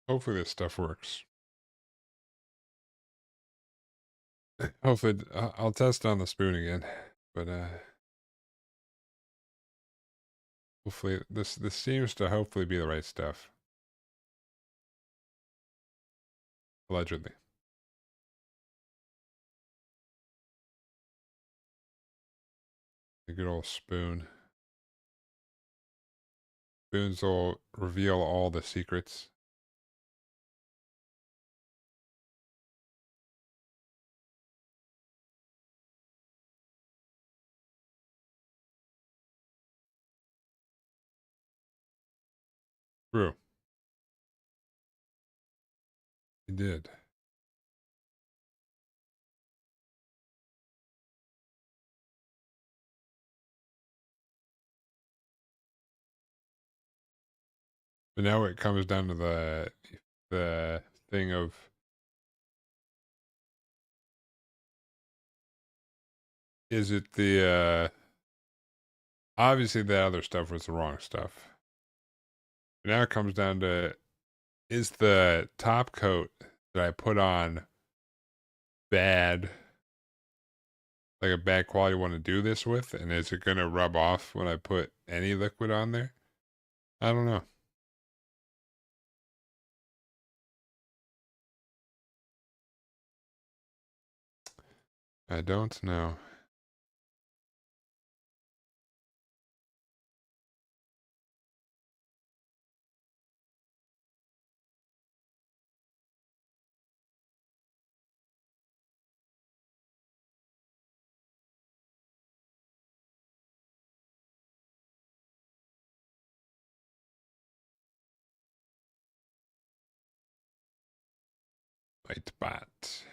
Hopefully this stuff works. Hopefully, I'll test on the spoon again, but hopefully this seems to hopefully be the right stuff. Allegedly, a good old spoon. Spoons will reveal all the secrets. True, he did. But now it comes down to the thing of, is it the obviously the other stuff was the wrong stuff. Now it comes down to, is the top coat that I put on bad, like a bad quality one to do this with, and is it gonna rub off when I put any liquid on there? I don't know. I don't know. White bat.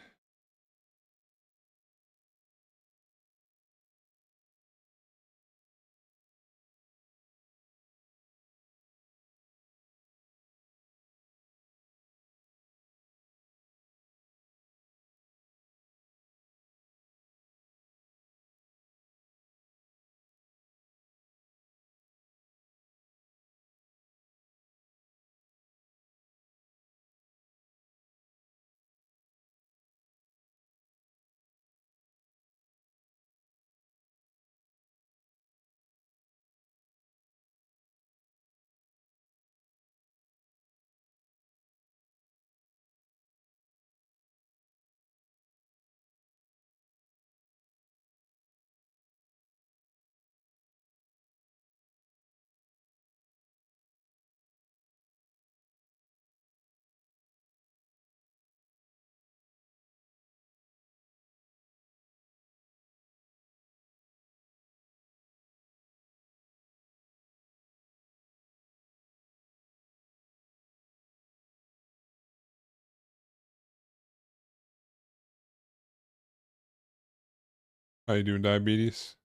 How you doing, diabetes?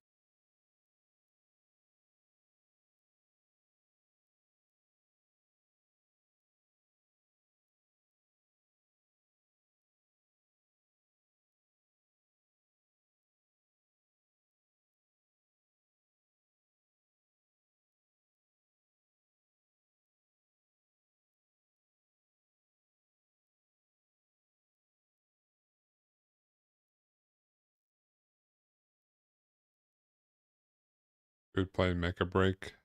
Good playing Mecha Break.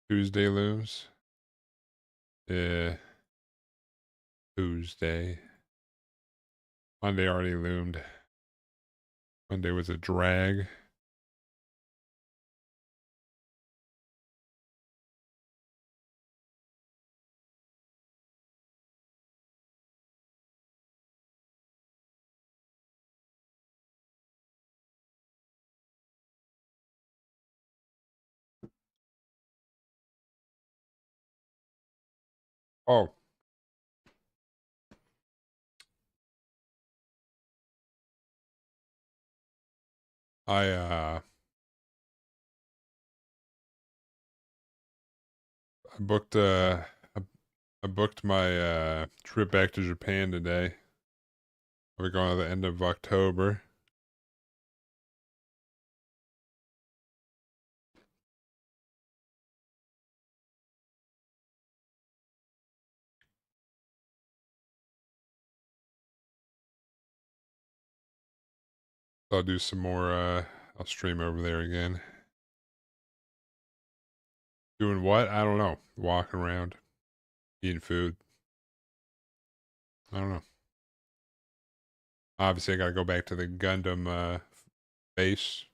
Tuesday looms. Yeah, Tuesday. Monday already loomed. Monday was a drag. Oh, I I booked I booked my trip back to Japan today. We're going to the end of October. I'll do some more, I'll stream over there again. Doing what? I don't know. Walking around, eating food. I don't know. Obviously, I gotta go back to the Gundam, base.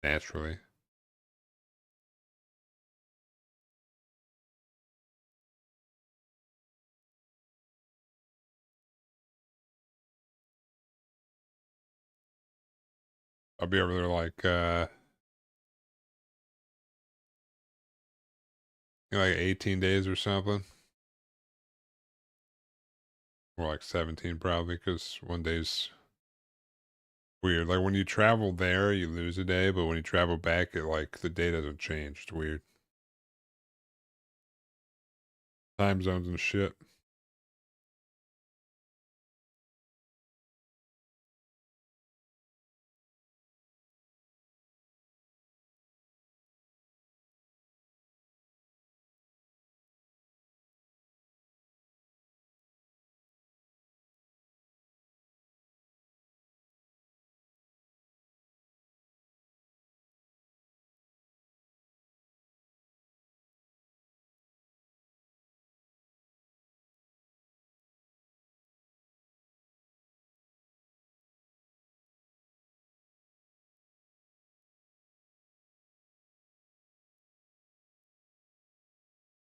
Naturally. I'll be over there like, like 18 days or something. Or like 17 probably, because one day's weird. Like when you travel there, you lose a day, but when you travel back, it like the day doesn't change. It's weird. Time zones and shit.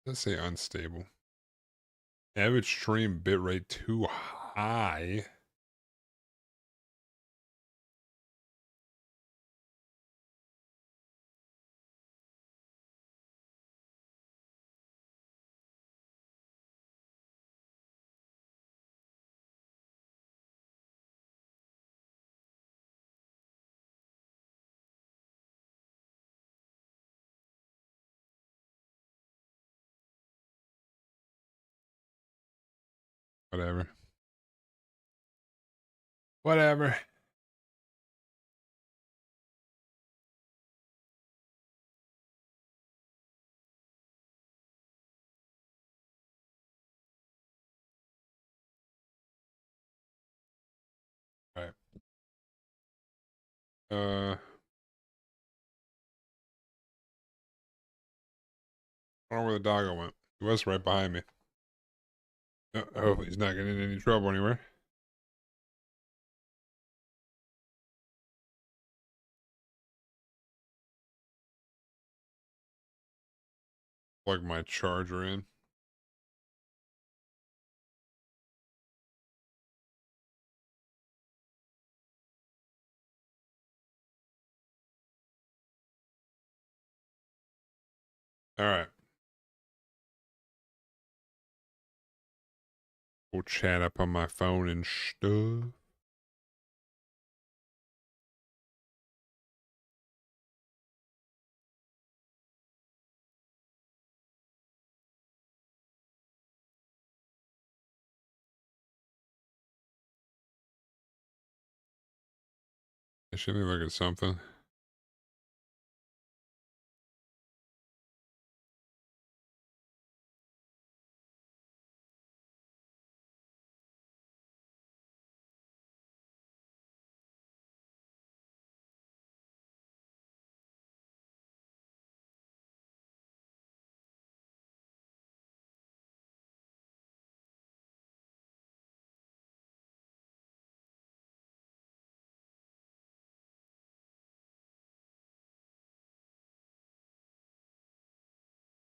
Let's say unstable. Average stream bitrate too high. Whatever. Whatever. All right. I don't know where the doggo went. He was right behind me. Oh, he's not getting in any trouble anywhere. Plug my charger in. All right. We'll chat up on my phone and stuff. I should be looking at something.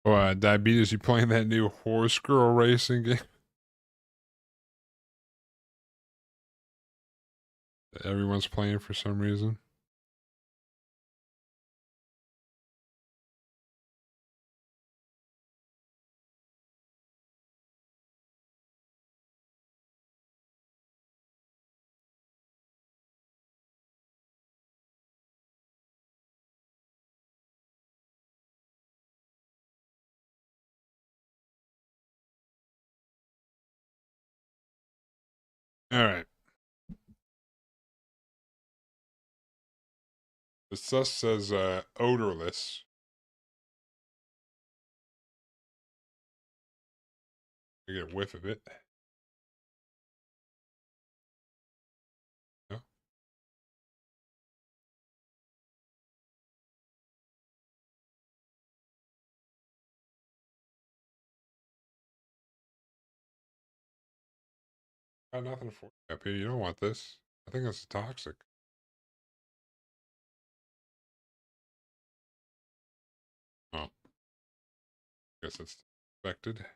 Oh, Diabetes, you playing that new horse girl racing game that everyone's playing for some reason? All right. The sus says odorless. I get a whiff of it. No? Got nothing for you up here. You don't want this. I think this is toxic. Oh, guess it's expected.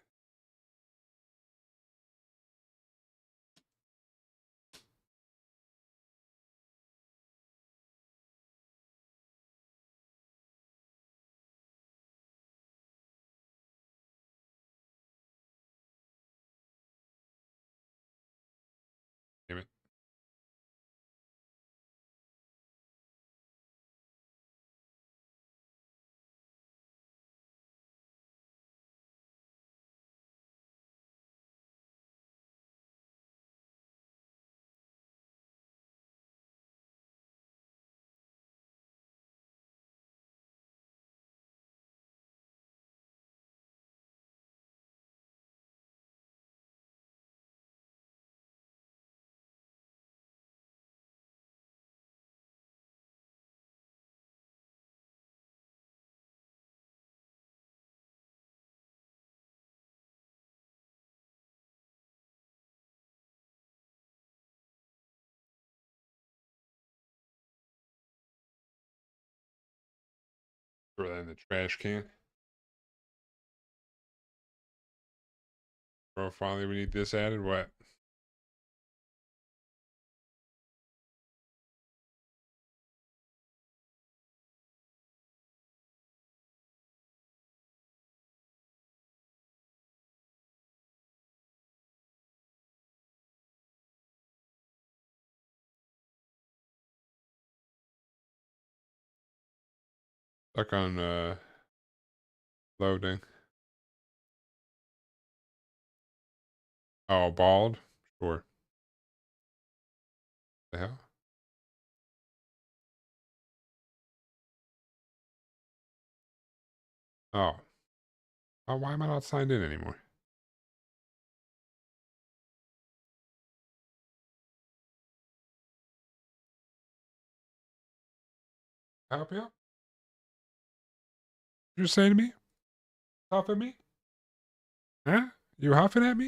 Damn it. Throw that in the trash can. Bro, finally we need this added. What? Stuck on loading. Oh, bald? Sure. The hell? Oh. Oh, why am I not signed in anymore? Help you out? You saying to me? Huffing me? Huh? You huffing at me?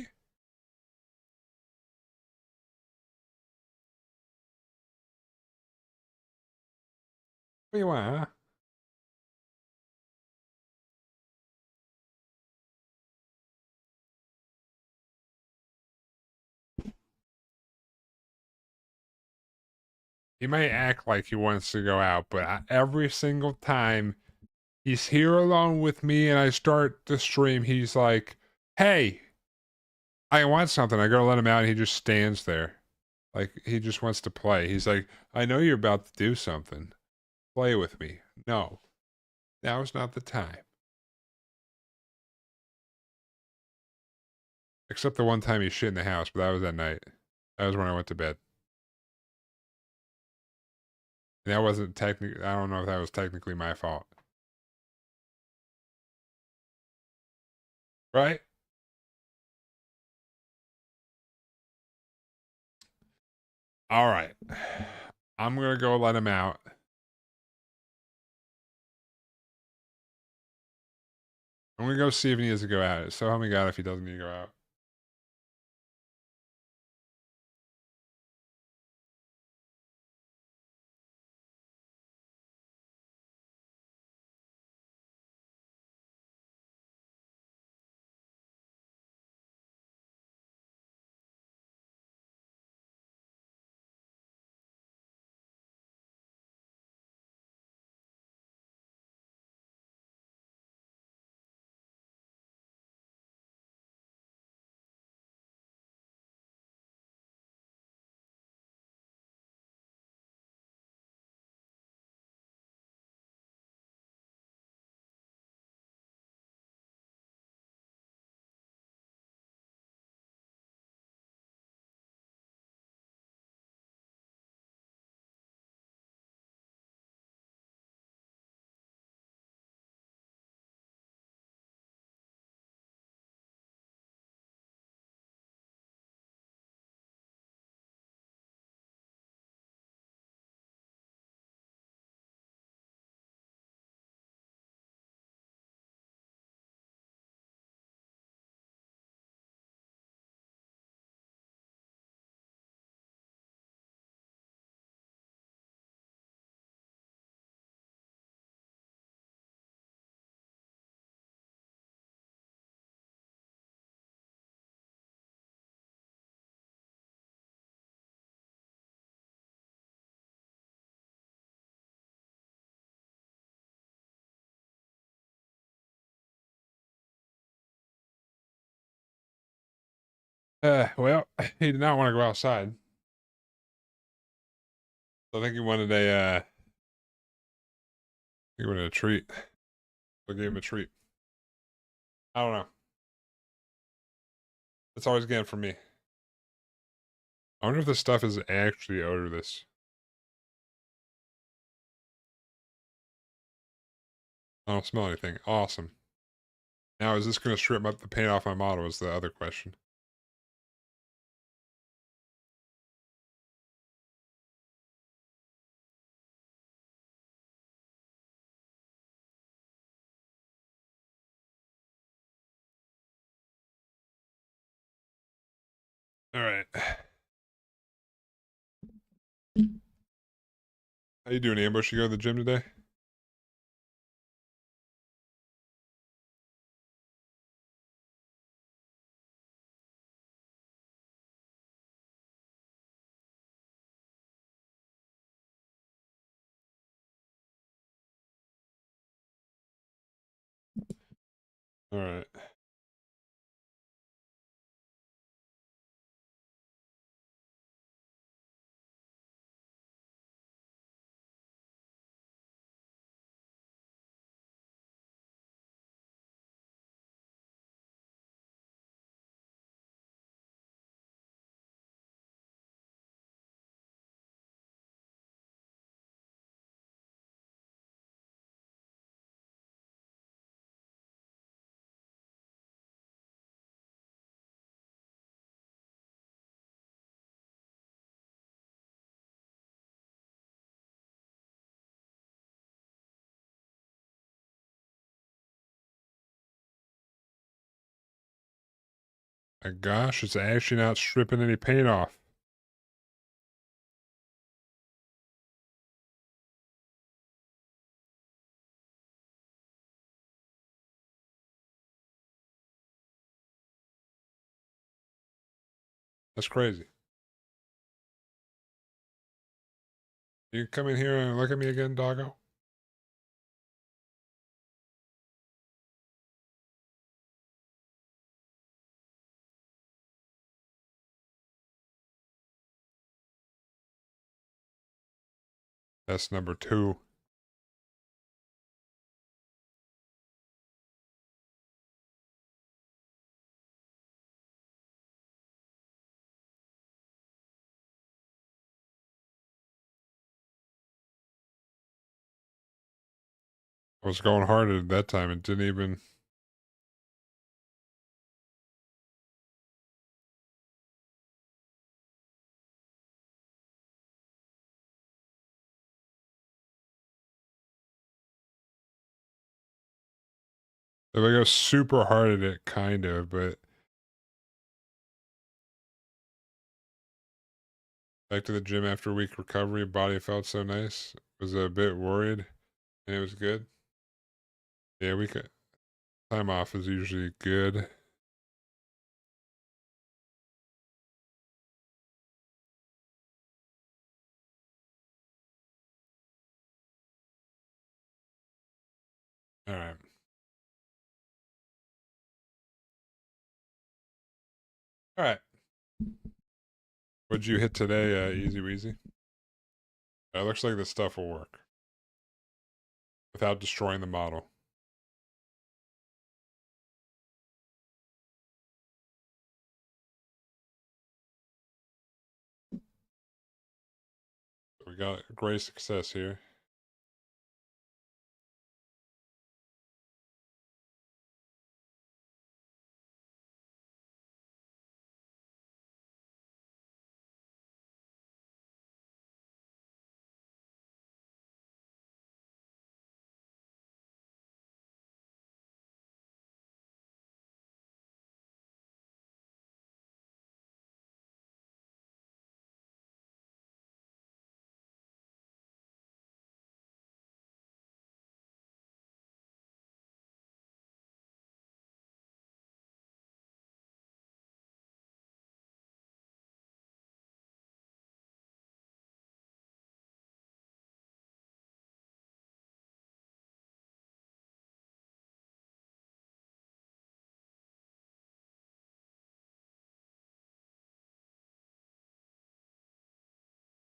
What do you want, huh? He may act like he wants to go out, but every single time he's here alone with me and I start the stream, he's like, hey, I want something. I go to let him out and he just stands there. Like he just wants to play. He's like, I know you're about to do something. Play with me. No, now is not the time. Except the one time he shit in the house, but that was at night. That was when I went to bed. And that wasn't technically, I don't know if that was technically my fault. Right? All right. I'm going to go let him out. I'm going to go see if he needs to go out. So help me God if he doesn't need to go out. Well, he did not want to go outside. So I think he wanted a treat. So I gave him a treat. I don't know. It's always again for me. I wonder if this stuff is actually odorless. I don't smell anything. Awesome. Now, is this going to strip up the paint off my model is the other question. All right. How you doing, Ambush? You go to the gym today? All right. My gosh, it's actually not stripping any paint off. That's crazy. You can come in here and look at me again, doggo? That's number 2. I was going hard at that time and didn't even... If I go super hard at it, kind of, but... Back to the gym after a week recovery, body felt so nice. Was a bit worried, and it was good. Yeah, we could... Time off is usually good. All right. All right. What'd you hit today, Easy Weezy? It looks like this stuff will work without destroying the model. We got great success here.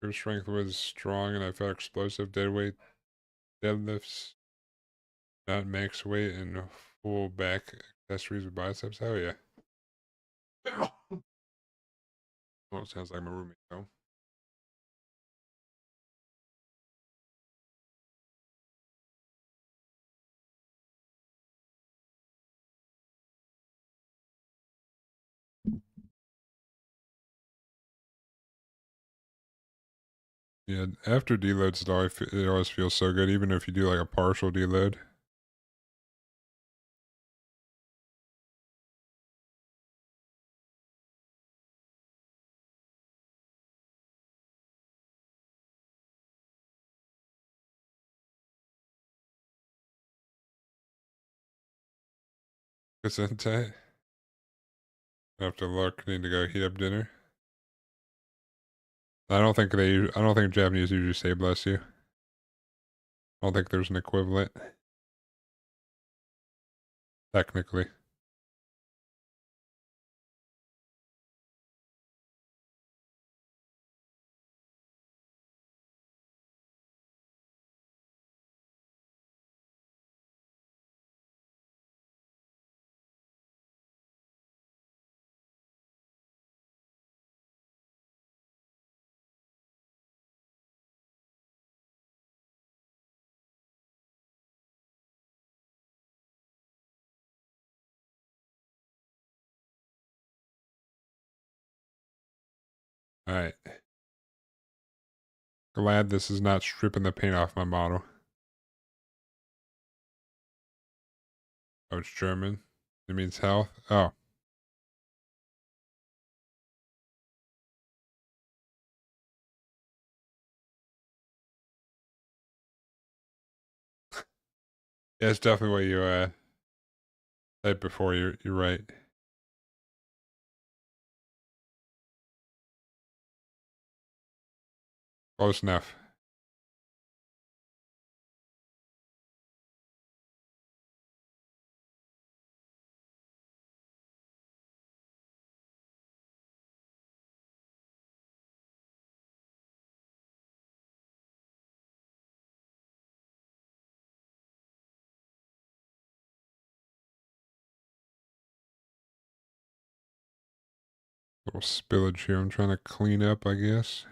Grip strength was strong and I felt explosive. Deadweight deadlifts, not max weight, and full back accessories with biceps. Hell yeah. Well, it sounds like my roommate though. Yeah, after deloads, though, it always feels so good, even if you do like a partial deload. Gesundheit. I have to look. Need to go heat up dinner. I don't think they. I don't think Japanese usually say "bless you." I don't think there's an equivalent technically. All right. Glad this is not stripping the paint off my model. Oh, it's German. It means health. Oh, yeah, it's definitely what you said before. You're right. Close enough. Little spillage here. I'm trying to clean up, I guess.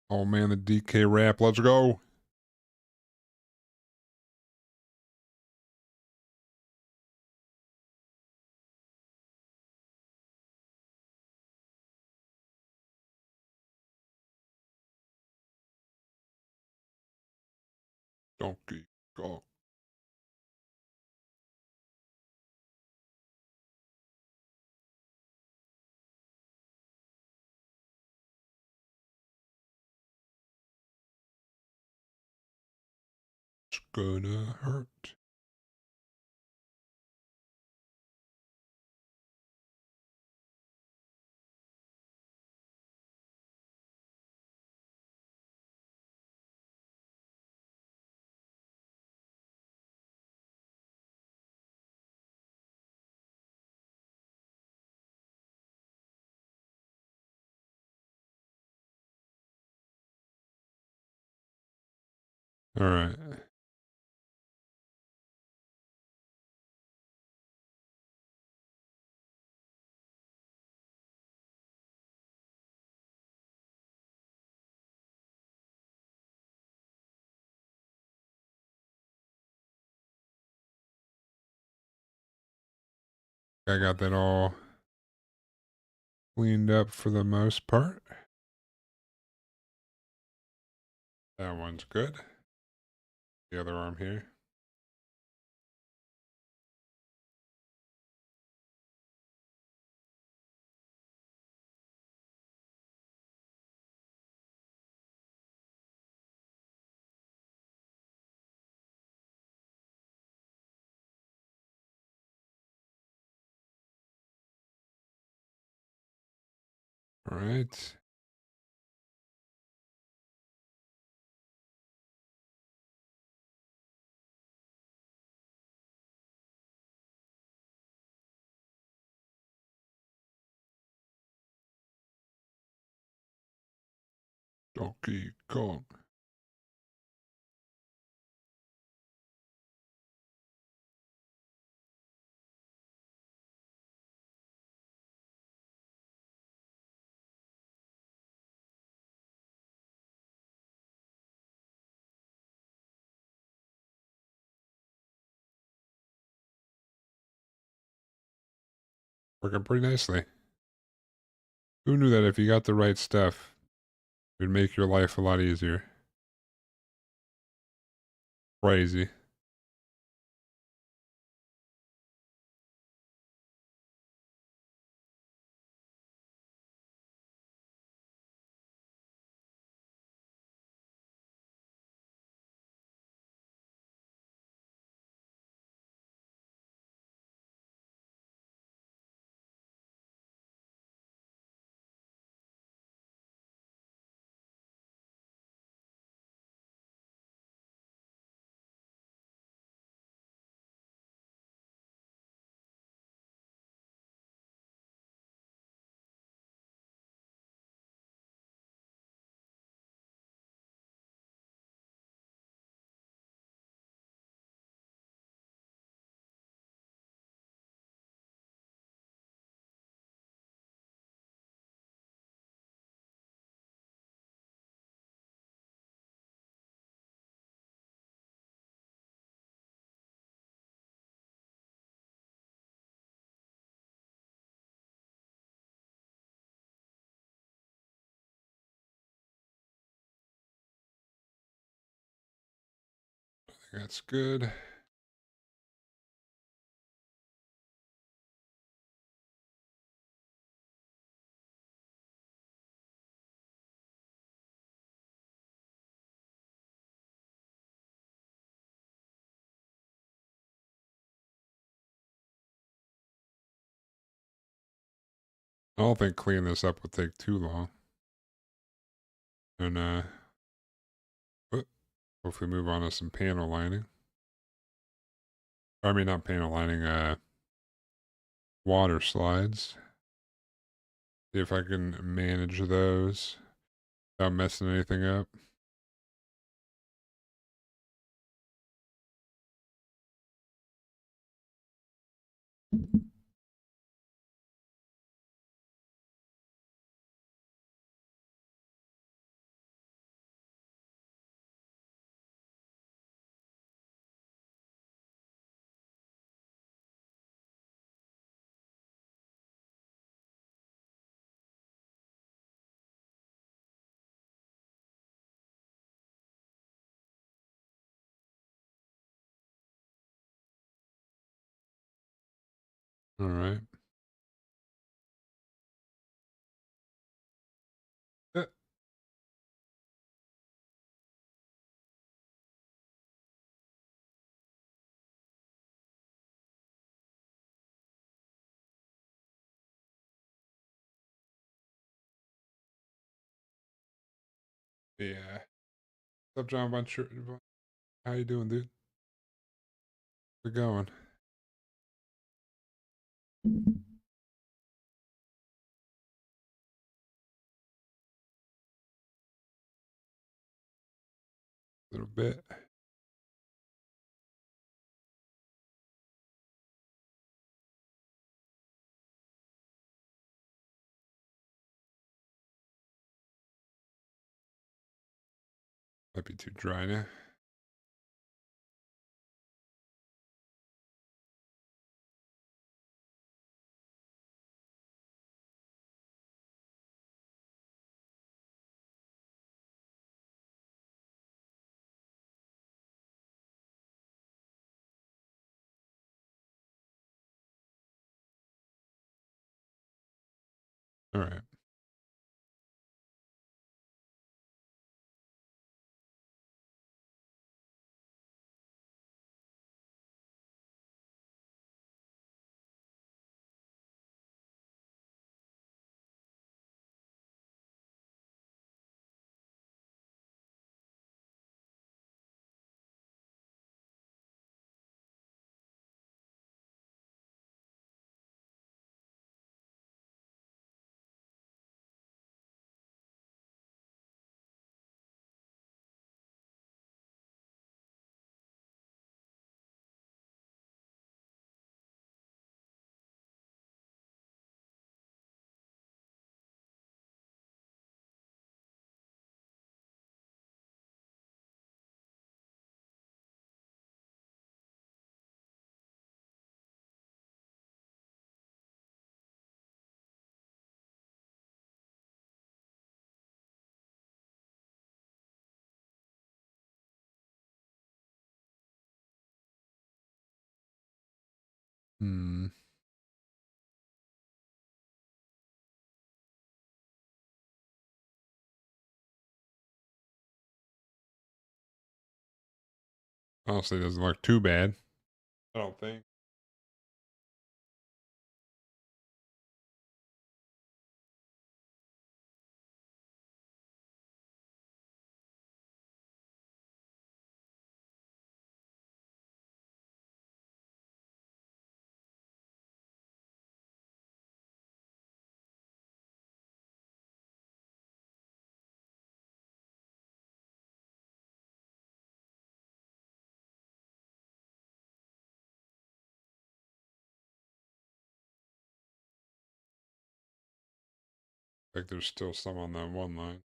Oh man, the DK wrap. Let's go. Donkey Kong. It's gonna hurt. All right. I got that all cleaned up for the most part. That one's good. The other arm here. All right. Donkey Kong. Working pretty nicely. Who knew that if you got the right stuff, it would make your life a lot easier? Crazy. That's good. I don't think cleaning this up would take too long. And hopefully move on to some panel lining. I mean, not panel lining, water slides. See if I can manage those without messing anything up. All right. Uh, yeah. What's up, John Buncher? How you doing, dude? How's it going? A little bit. Might be too dry now. All right. Hmm. Honestly, doesn't look too bad. I don't think. Like there's still some on that one line.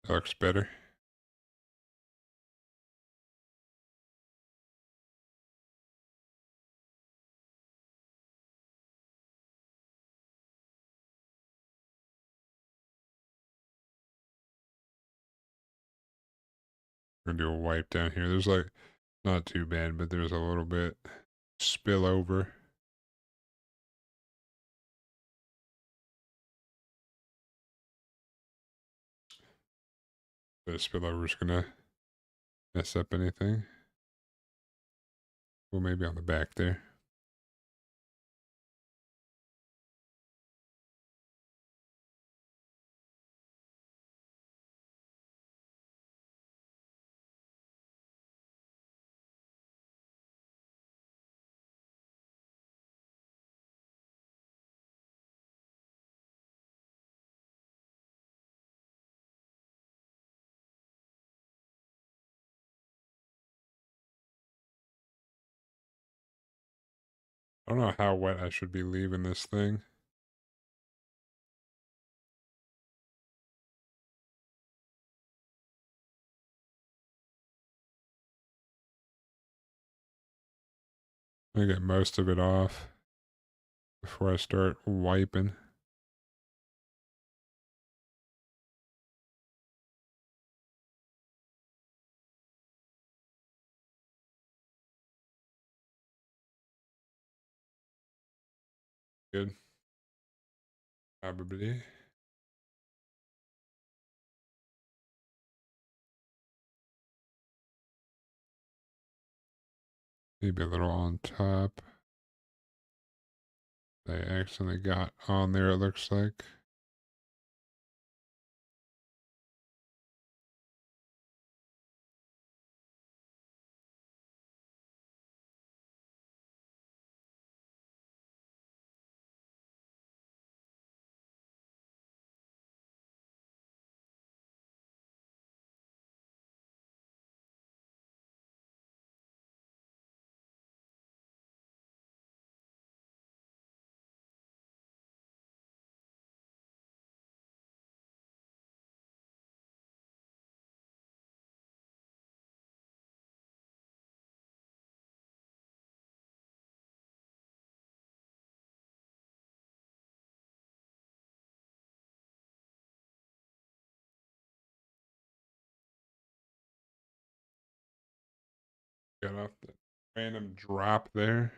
That looks better. We're gonna do a wipe down here. There's like not too bad, but there's a little bit spill over. The spillover is gonna mess up anything. Well, maybe on the back there. I don't know how wet I should be leaving this thing. I get most of it off before I start wiping. Good. Probably. Maybe a little on top. They accidentally got on there, it looks like. Got off the random drop there.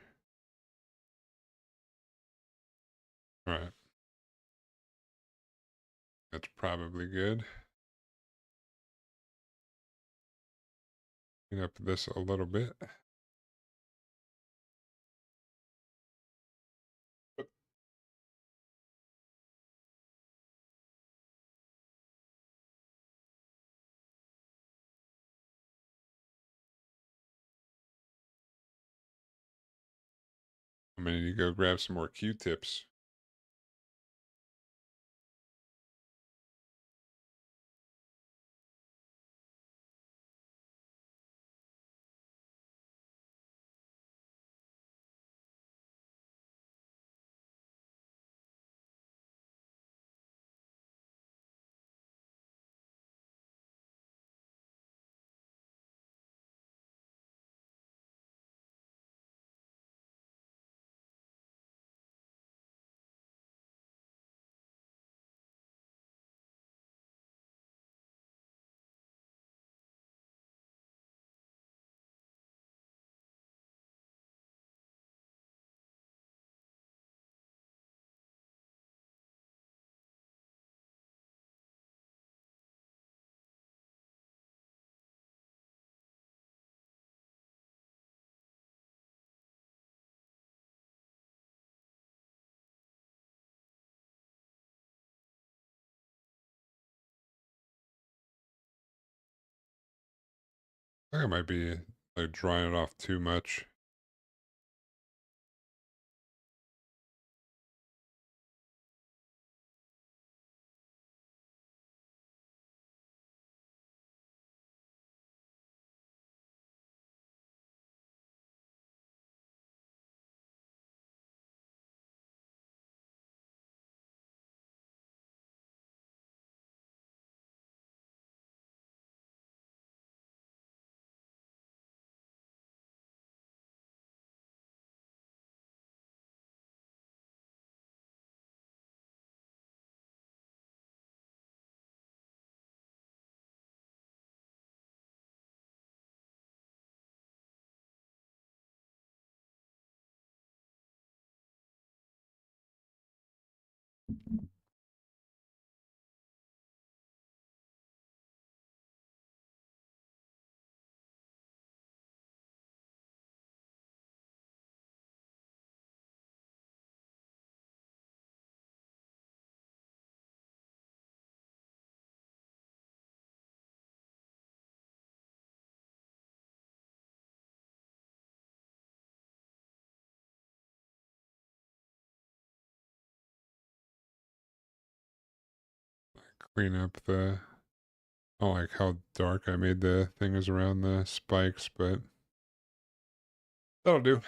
Alright. That's probably good. Clean up this a little bit. I'm gonna need to go grab some more Q-tips. I think I might be like drying it off too much. Clean up the. I don't like how dark I made the things around the spikes, but that'll do.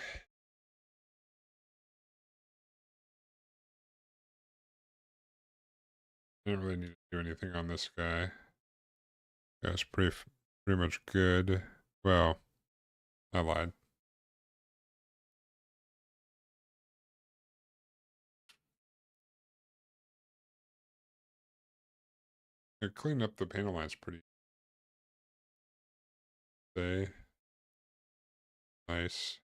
Didn't really need to do anything on this guy. That's pretty much good. Well, I lied. I cleaned up the panel lines pretty say. Nice.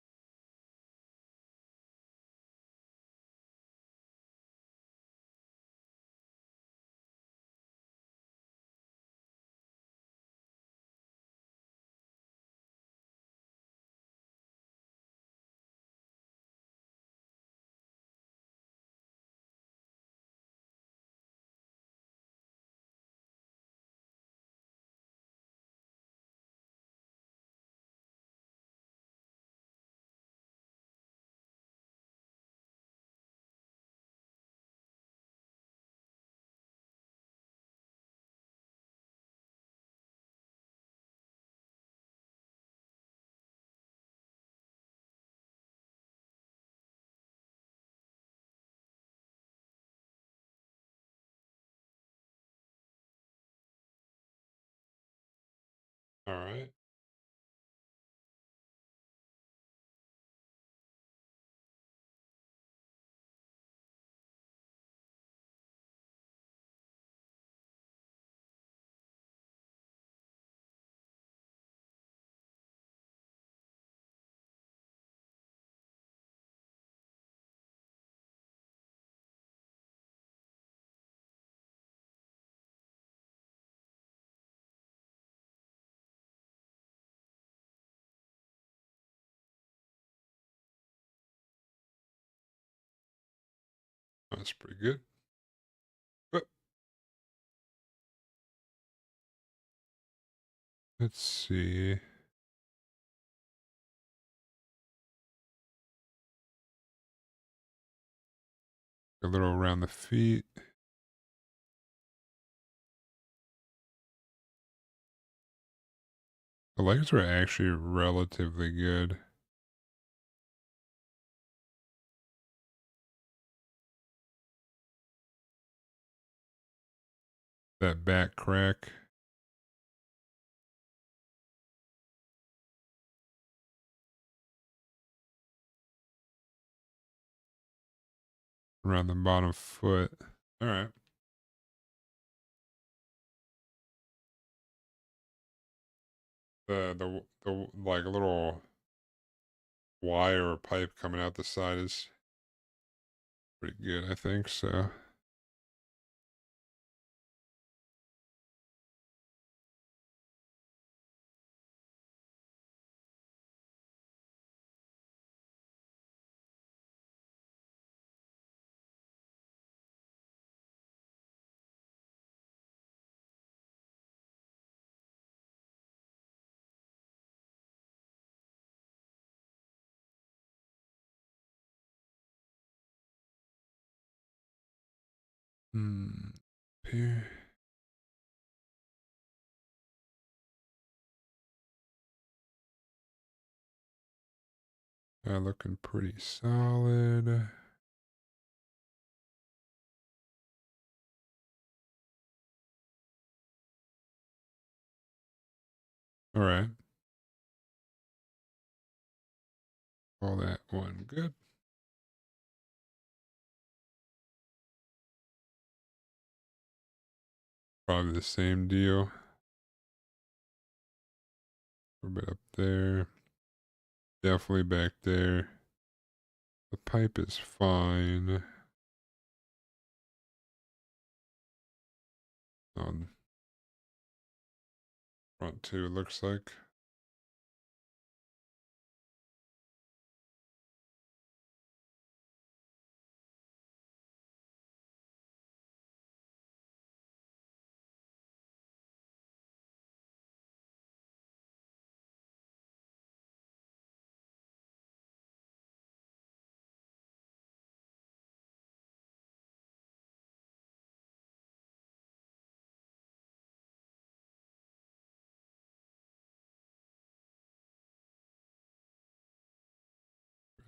All right. That's pretty good. But let's see. A little around the feet. The legs are actually relatively good. That back crack. Around the bottom foot. All right. The like little wire or pipe coming out the side is pretty good, I think. So Hmm. Here. Looking pretty solid. All right. All that one good. Probably the same deal. A bit up there. Definitely back there. The pipe is fine. On front too, it looks like.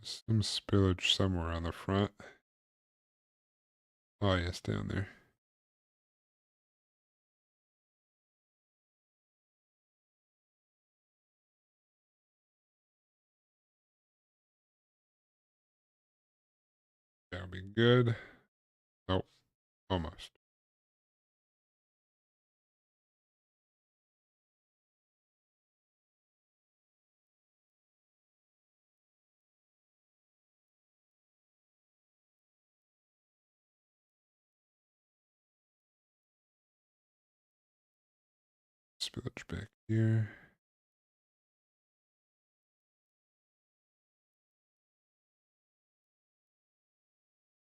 Some spillage somewhere on the front. Oh, yes, down there. That'll be good. Oh, almost. Spillage back here.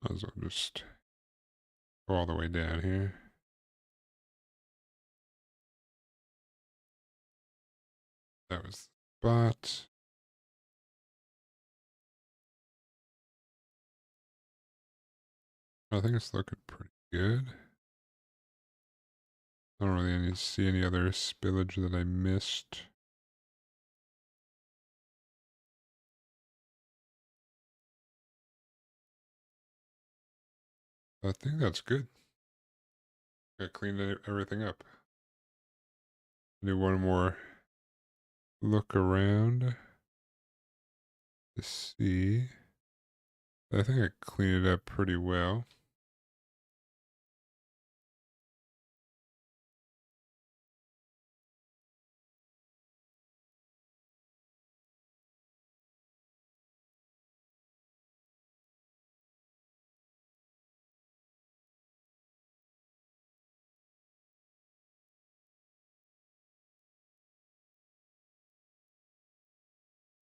Might as well just go all the way down here. That was the spot. I think it's looking pretty good. I don't really see any other spillage that I missed. I think that's good. I cleaned everything up. Do one more look around to see. I think I cleaned it up pretty well.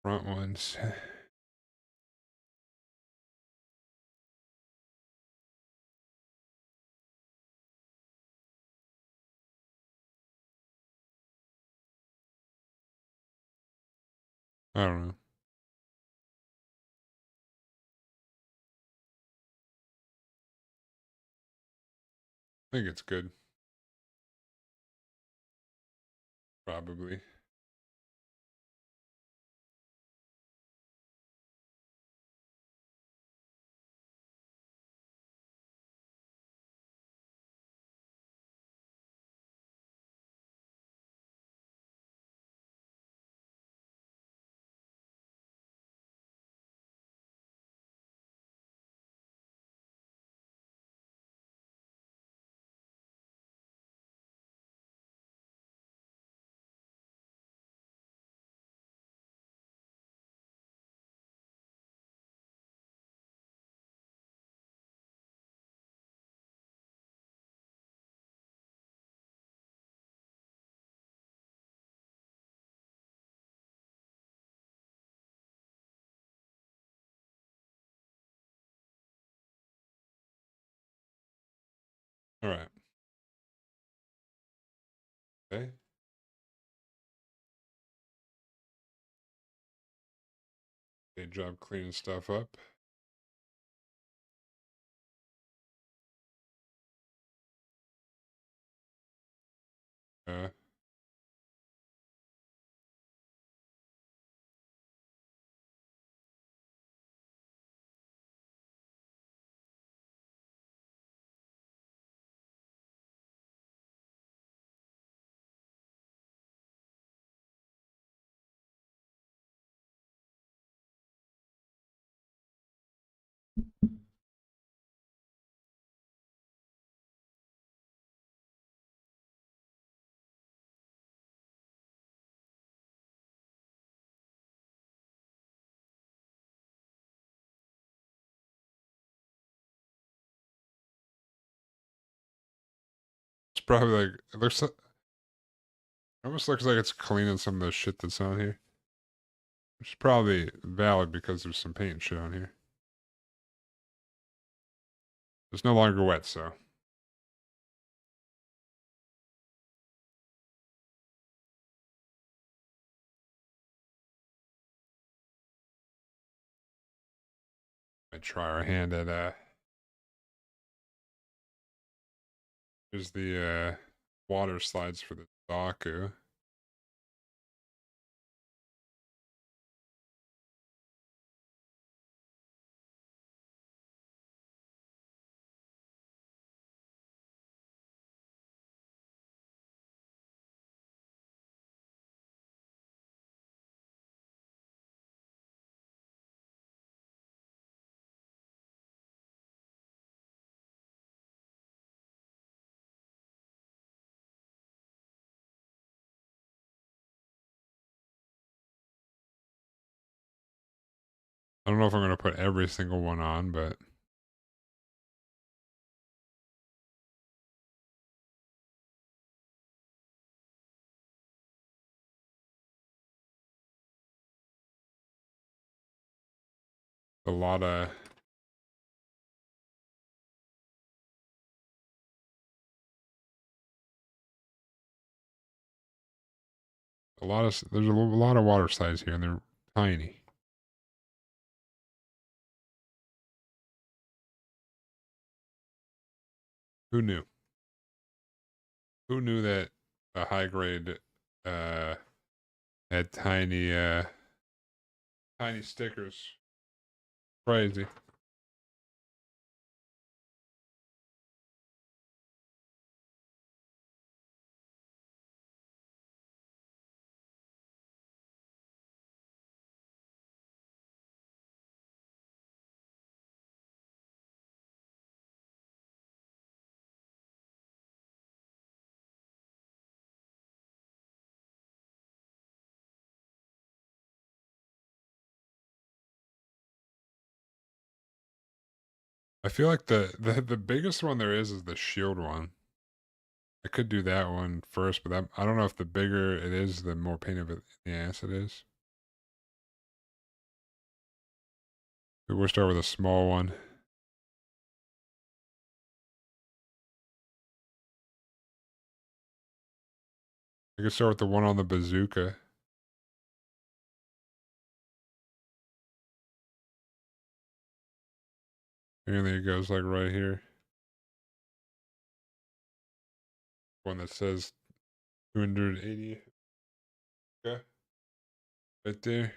Front ones. I don't know. I think it's good. Probably. All right. Okay. Good job cleaning stuff up. Yeah. It's probably like it looks like almost looks like it's cleaning some of the shit that's on here. Which is probably valid because there's some paint shit on here. It's no longer wet, so I try our hand at here's the water slides for the Zaku. I don't know if I'm gonna put every single one on, but a lot of there's a lot of water slides here and they're tiny. Who knew? Who knew that a high grade uh had tiny stickers? Crazy. I feel like the biggest one there is the shield one. I could do that one first, but I don't know if the bigger it is, the more pain of it in the ass it is. We'll start with a small one. I could start with the one on the bazooka. Apparently it goes like right here. One that says 280. Okay. Right there.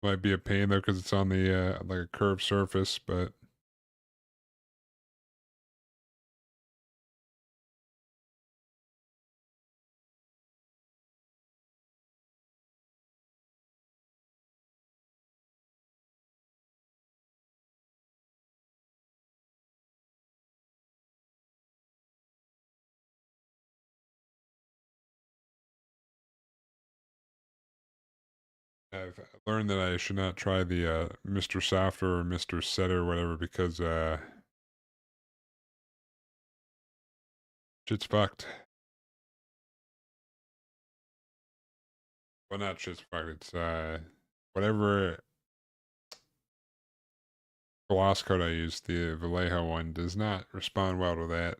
Might be a pain though because it's on the like a curved surface, but I've learned that I should not try the Mr. Softer or Mr. Setter or whatever because shit's fucked. Well, not shit's fucked. It's whatever gloss coat I use, the Vallejo one, does not respond well to that.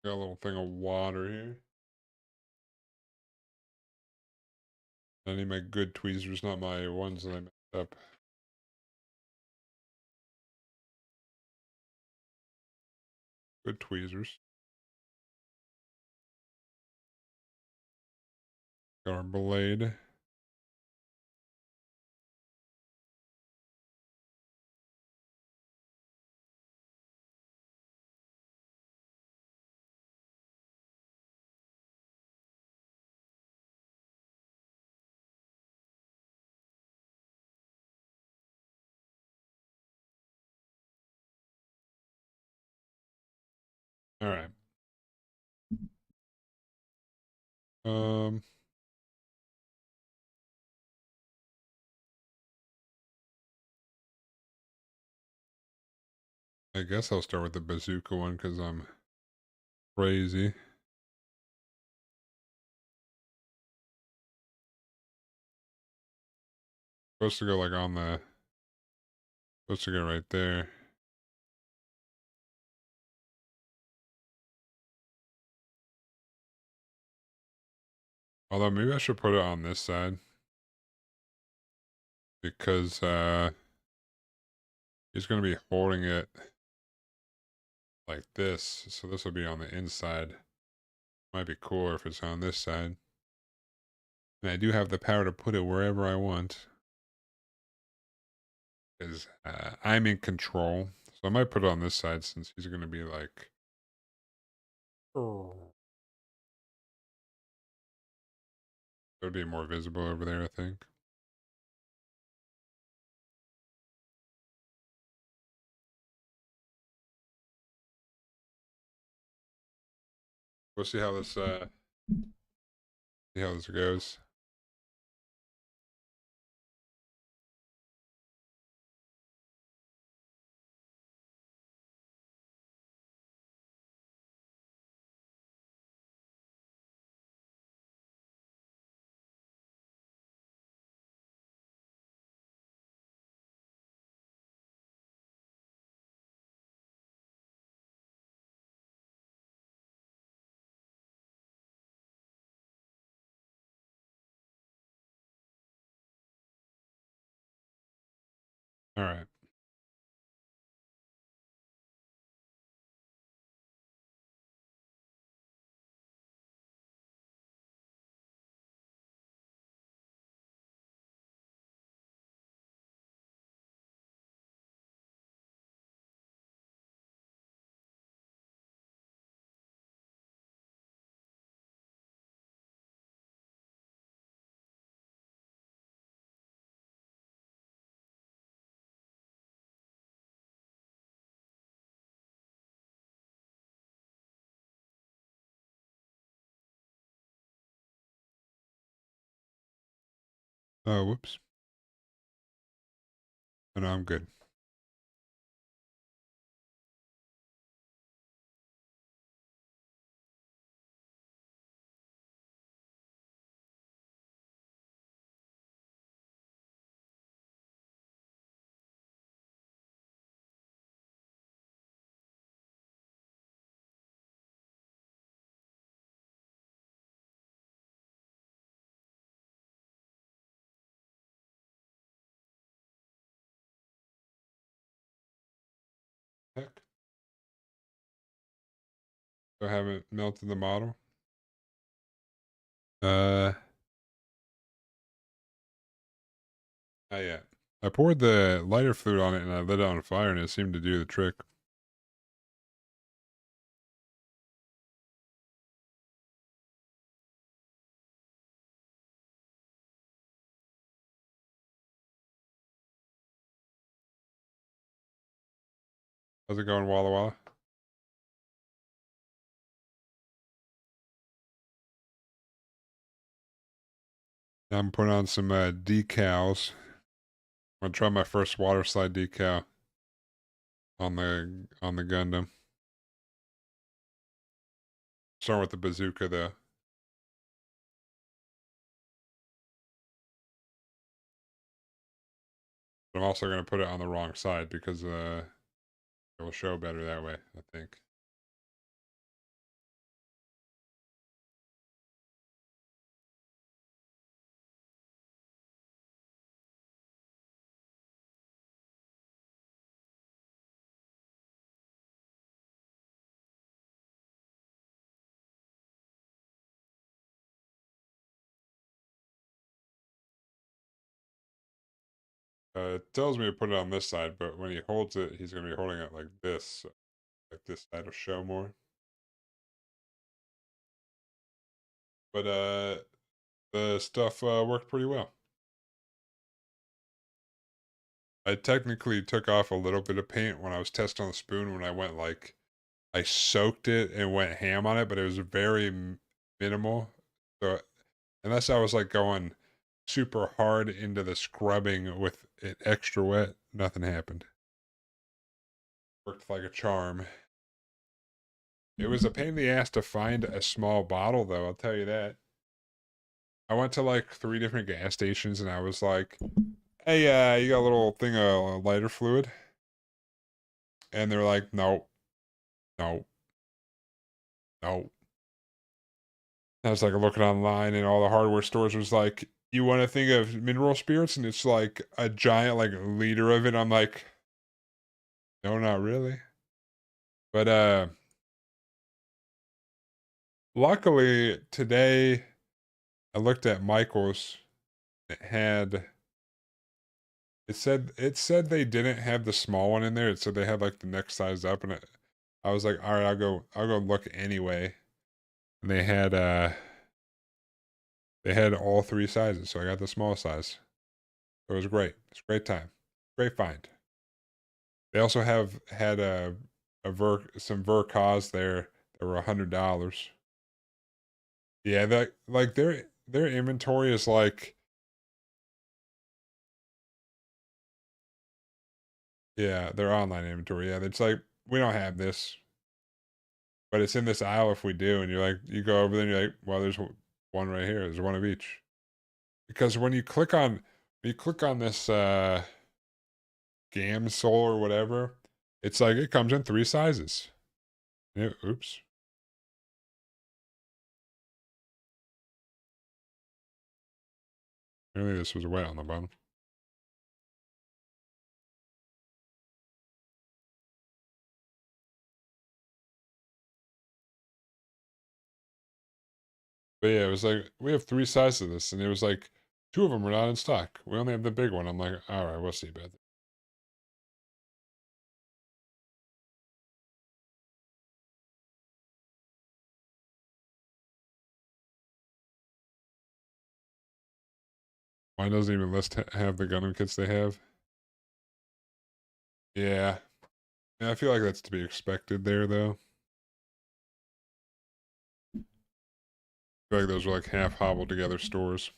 Got a little thing of water here. I need my good tweezers, not my ones that I messed up. Good tweezers. Got our blade. All right. Um, I guess I'll start with the bazooka one because I'm crazy. Supposed to go like on the. Supposed to go right there. Although maybe I should put it on this side because he's gonna be holding it like this, so this will be on the inside. Might be cooler if it's on this side. And I do have the power to put it wherever I want because I'm in control. So I might put it on this side since he's gonna be like. Oh. It would be more visible over there, I think. We'll see how this goes. All right. Oh, whoops. Oh, no, I'm good. Heck. So I haven't melted the model. Uh, Not yet. I poured the lighter fluid on it and I lit it on fire and it seemed to do the trick. How's it going, Walla Walla? Now I'm putting on some decals. I'm gonna try my first water slide decal on the Gundam. Starting with the bazooka though. But I'm also gonna put it on the wrong side because it will show better that way, I think. It tells me to put it on this side, but when he holds it, he's gonna be holding it like this. So like this side will show more. But the stuff worked pretty well. I technically took off a little bit of paint when I was testing on the spoon when I went like I soaked it and went ham on it, but it was very minimal. So unless I was like going super hard into the scrubbing with it extra wet, nothing happened. Worked like a charm. It was a pain in the ass to find a small bottle, though, I'll tell you that. I went to like 3 different gas stations and I was like, hey, you got a little thing of lighter fluid? And they're like, no, no, no. I was like looking online and all the hardware stores was like, you want a thing of mineral spirits? And it's like a giant like liter of it. I'm like, no, not really. But luckily today I looked at Michael's. It had it said they didn't have the small one in there. It said they had like the next size up, and I was like, all right, I'll go look anyway. And they had all 3 sizes, so I got the small size. It was great. It's a great time. Great find. They also have had some Vercas there that were $100. Yeah, that like their inventory is like, yeah, their online inventory. Yeah, it's like we don't have this, but it's in this aisle if we do. And you're like, you go over there and you're like, well, there's one right here. There's one of each. Because when you click on this Gam Soul or whatever, it's like it comes in 3 sizes. Yeah, oops. Apparently this was wet on the bottom. But yeah, it was like we have 3 sizes of this, and it was like 2 of them were not in stock. We only have the big one. I'm like, all right, we'll see about that. Mine doesn't even list have the Gundam kits they have. Yeah. Yeah, I feel like that's to be expected there, though. I feel like those were like half hobbled together stores.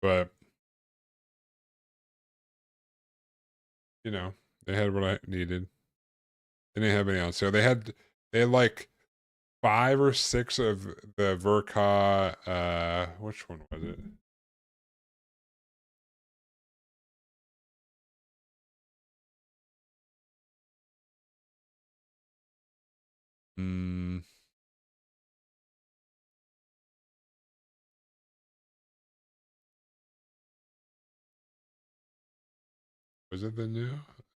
But, you know, they had what I needed. They didn't have any on sale. They had like 5 or 6 of the Verka, which one was it? Mm, was it the new?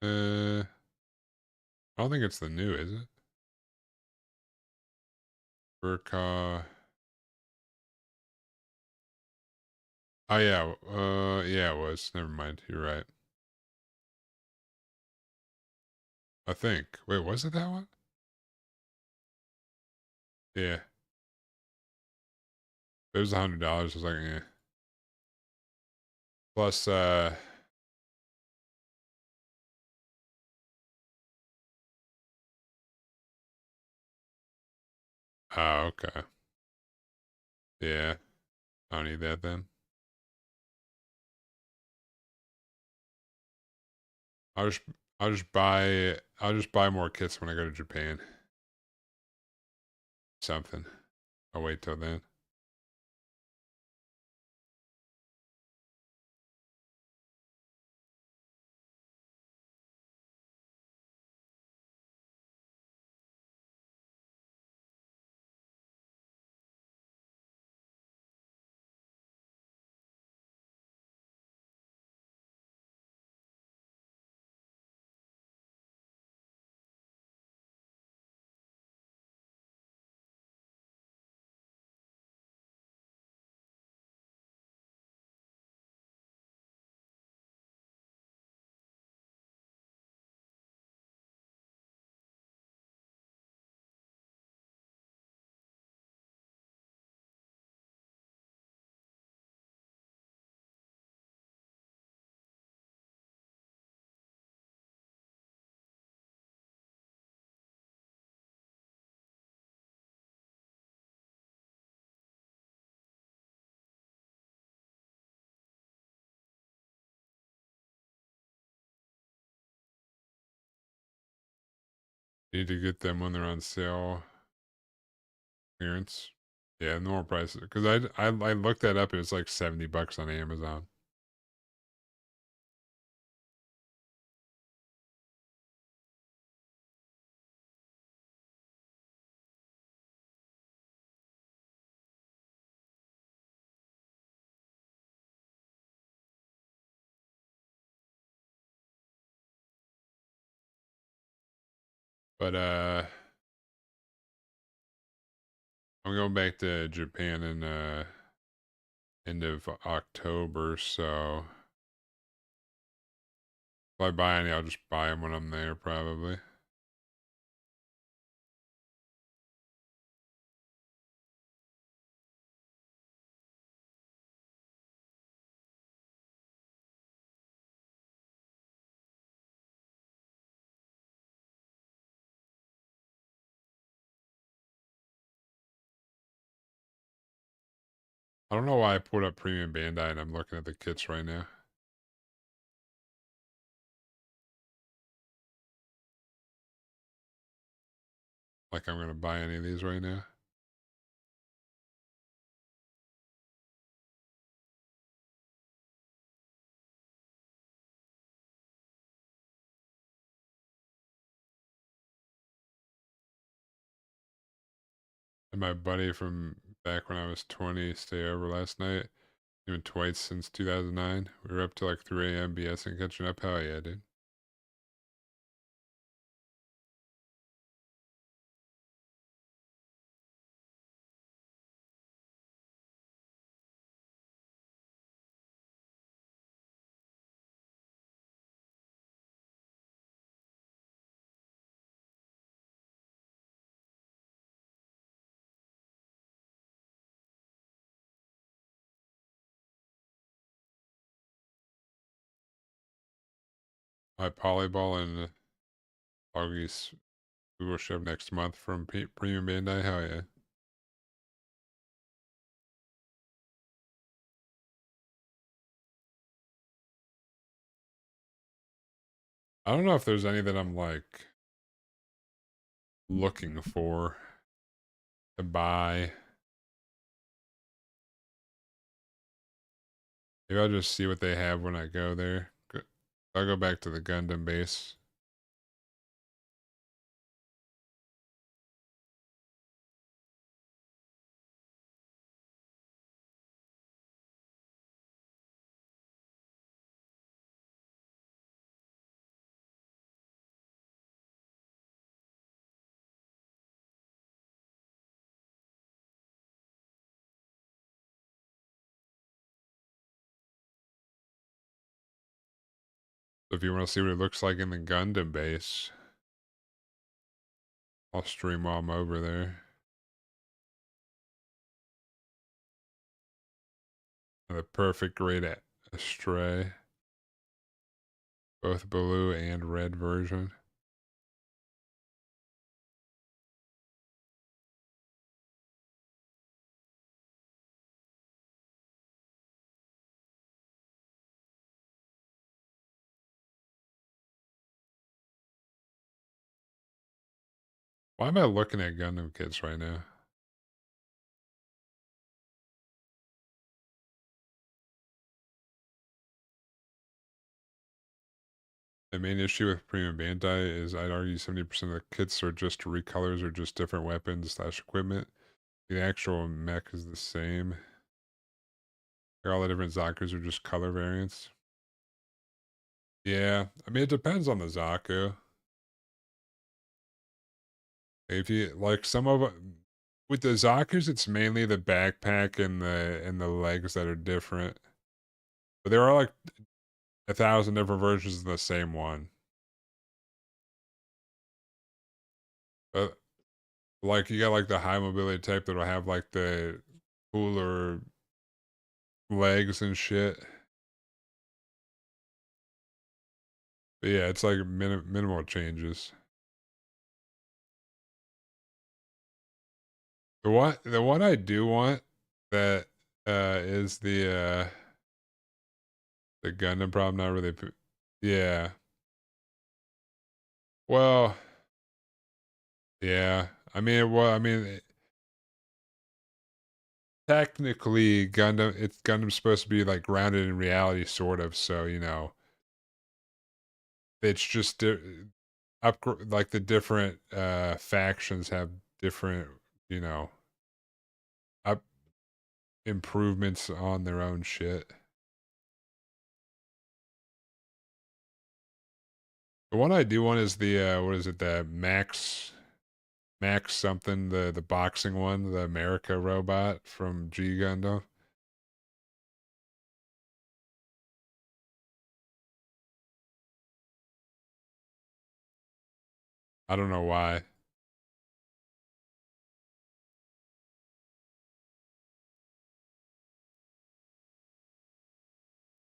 I don't think it's the new, is it? Verka. Oh yeah, yeah, it was. Never mind. You're right. I think. Wait, was it that one? Yeah. It was $100. I was like, yeah. Plus, oh, okay. Yeah. I don't need that then. I'll just, I'll just buy more kits when I go to Japan. Something. I'll wait till then. Need to get them when they're on sale. Clearance. Yeah, normal prices. Because I looked that up and it's like $70 on Amazon. But I'm going back to Japan in end of October, so if I buy any, I'll just buy them when I'm there, probably. I don't know why I pulled up Premium Bandai and I'm looking at the kits right now. Like I'm gonna buy any of these right now. And my buddy from back when I was 20 stay over last night. Even twice since 2009. We were up till like 3 a.m. BSing catching up. Hell yeah, dude. My Polyball and Augie's Google show next month from Premium Bandai. Hell yeah. I don't know if there's any that I'm like looking for to buy. Maybe I'll just see what they have when I go there. I'll go back to the Gundam base. So if you want to see what it looks like in the Gundam base, I'll stream while I'm over there. The perfect grade at Astray. Both blue and red version. Why am I looking at Gundam kits right now? The main issue with Premium Bandai is I'd argue 70% of the kits are just recolors or just different weapons slash equipment. The actual mech is the same. Like all the different Zakus are just color variants. Yeah, I mean it depends on the Zaku. If you like some of with the Zakus, it's mainly the backpack and the legs that are different. But there are like 1,000 different versions of the same one. But like you got like the high mobility type that'll have like the cooler legs and shit. But yeah, it's like minimal changes. The one I do want that is the Gundam problem. Not really. Yeah. Well, Yeah. I mean, well, I mean, technically, Gundam's supposed to be like grounded in reality, sort of. So it's just like the different factions have different, you know, up improvements on their own shit. The one I do want is the what is it, the Max something, the boxing one, the America robot from G Gundam. I don't know why.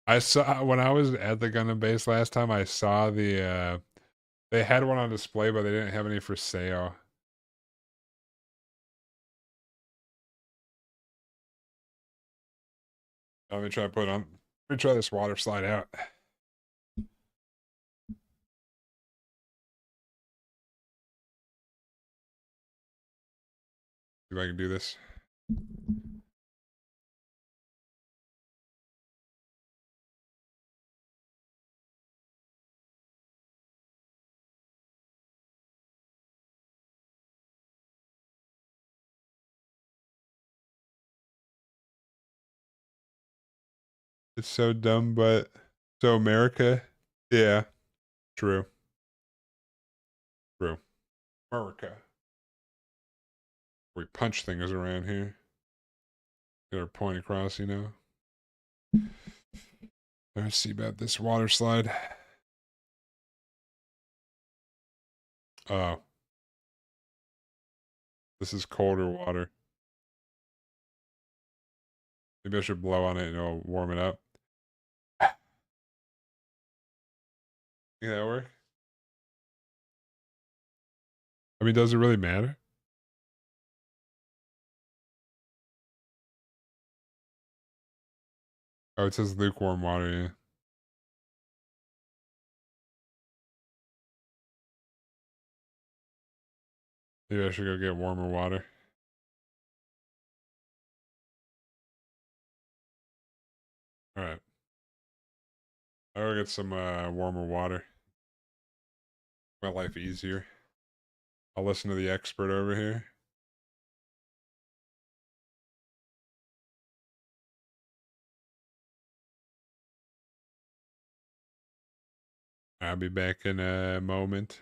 I saw when I was at the Gundam base last time, I saw they had one on display, but they didn't have any for sale. Let me try to put on. Let me try this water slide out. See if I can do this. It's so dumb, but so America. Yeah, true, true. America. We punch things around here. Get our point across, Let's see about this water slide. Oh, this is colder water. Maybe I should blow on it and it'll warm it up. Think that work? I mean, does it really matter? Oh, it says lukewarm water, yeah. Maybe I should go get warmer water. Alright. I'll go get some warmer water. My life easier. I'll listen to the expert over here. I'll be back in a moment.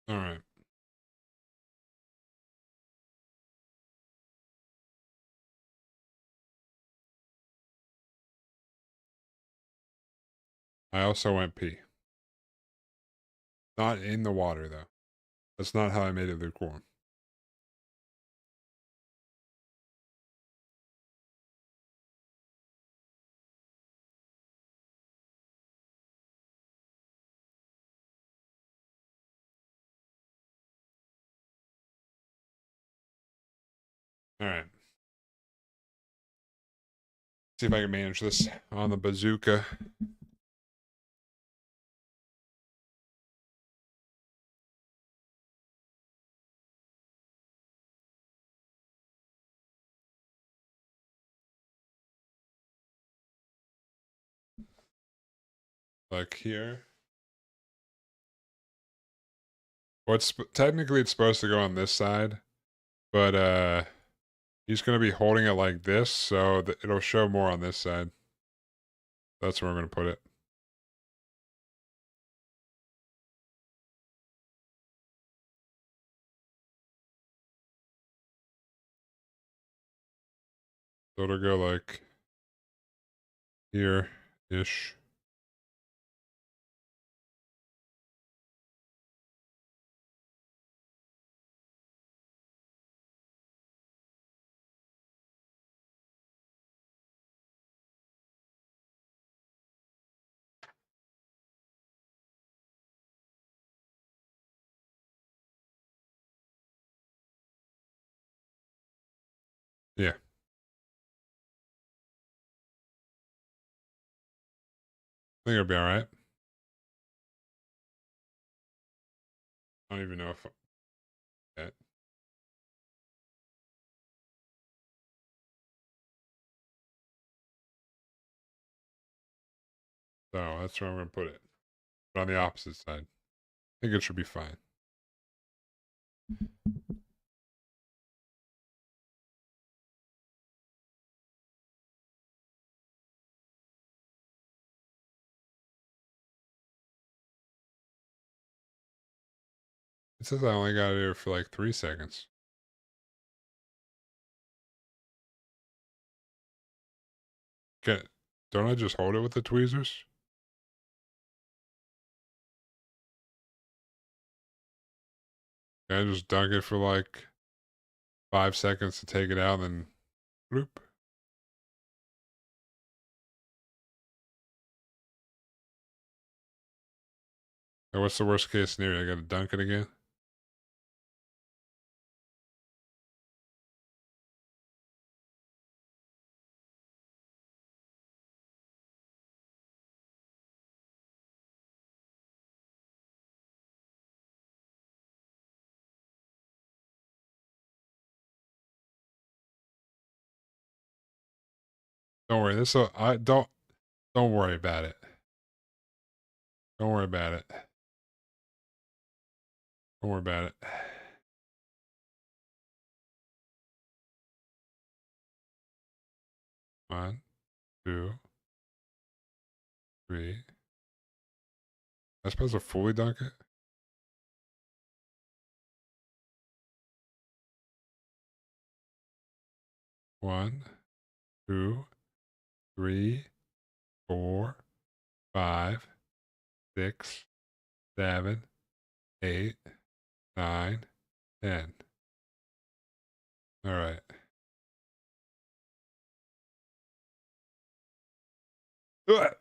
All right. I also went pee. Not in the water though. That's not how I made it lukewarm. All right. See if I can manage this on the bazooka. Like here. What's technically it's supposed to go on this side, but he's gonna be holding it like this, so that it'll show more on this side. That's where I'm gonna put it. So it'll go like here ish. Yeah, I think it'll be all right. I don't even know if yeah. So that's where I'm gonna put it. But on the opposite side. I think it should be fine. It says I only gotta do it for like 3 seconds. Get don't I just hold it with the tweezers? Can I just dunk it for like 5 seconds to take it out and then bloop? And what's the worst case scenario? I gotta dunk it again? Don't worry. I don't worry about it. Don't worry about it. Don't worry about it. 1, 2, 3. I supposed to fully dunk it? 1, 2, 3, 4, 5, 6, 7, 8, 9, 10. All right. Ugh.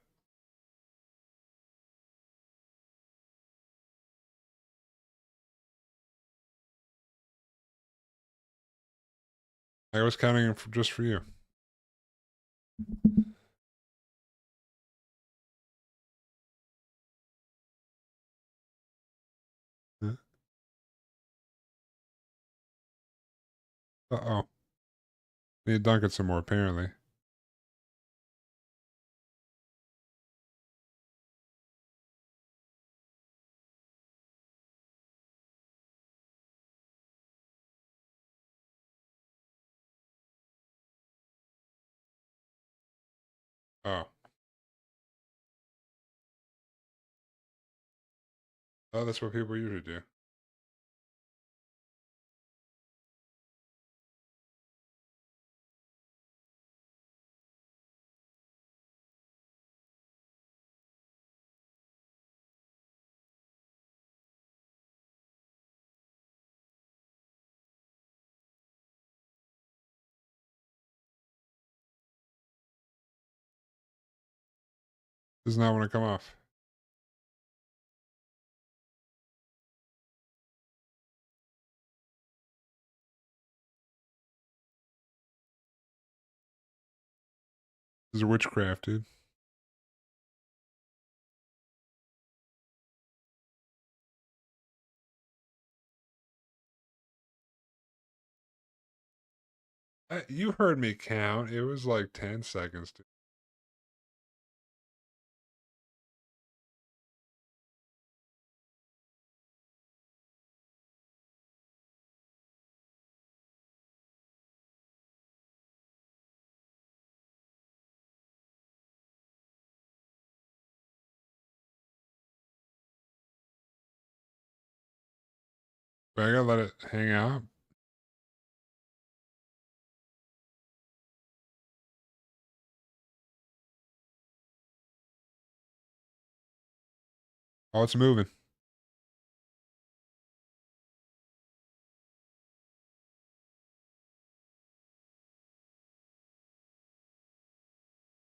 I was counting just for you. Uh oh. Need to dunk it some more, apparently. Oh. Oh, that's what people usually do. Does not want to come off. This is witchcraft, dude. You heard me count. It was like 10 seconds. Dude. But I gotta let it hang out. Oh, it's moving.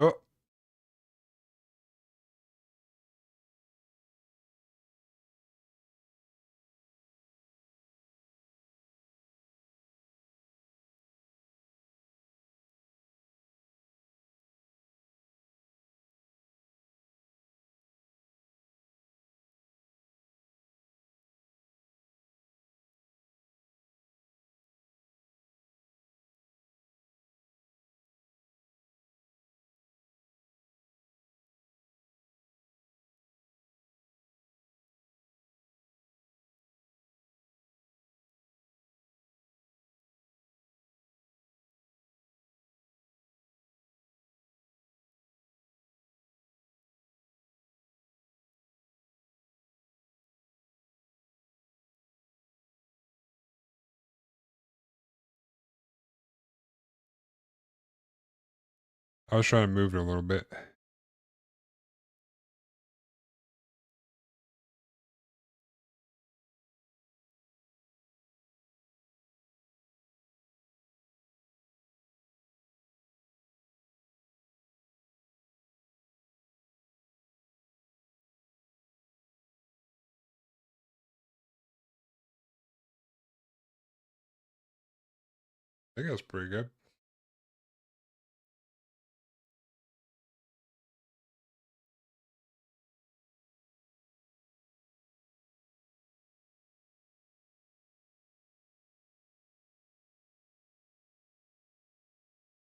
Oh, I was trying to move it a little bit. I think that's pretty good.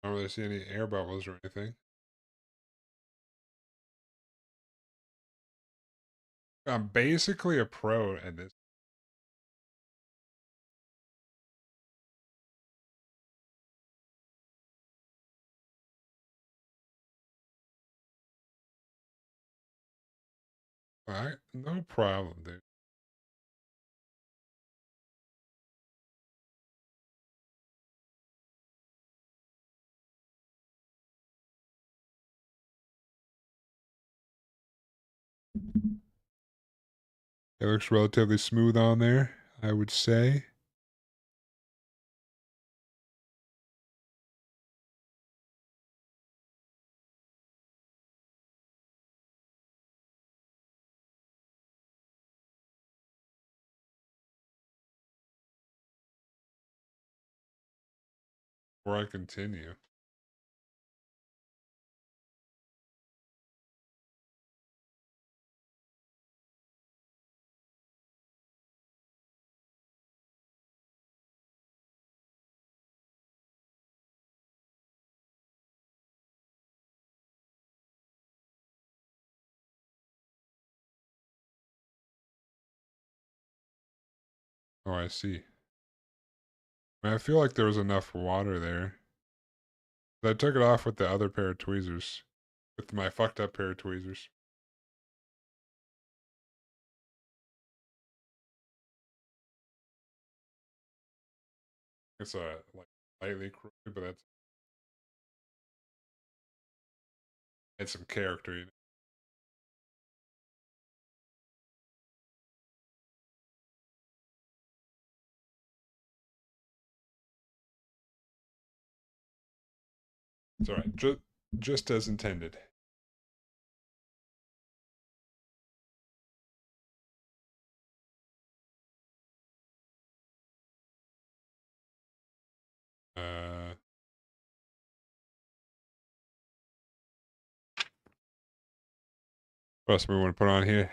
I don't really see any air bubbles or anything. I'm basically a pro at this. All right, no problem, dude. It looks relatively smooth on there, I would say. Before I continue. Oh, I see. I feel like there was enough water there. I took it off with the other pair of tweezers. With my fucked up pair of tweezers. It's like lightly crooked, but that's it's some character, you know. It's alright. Just as intended. Uh, what else we want to put on here?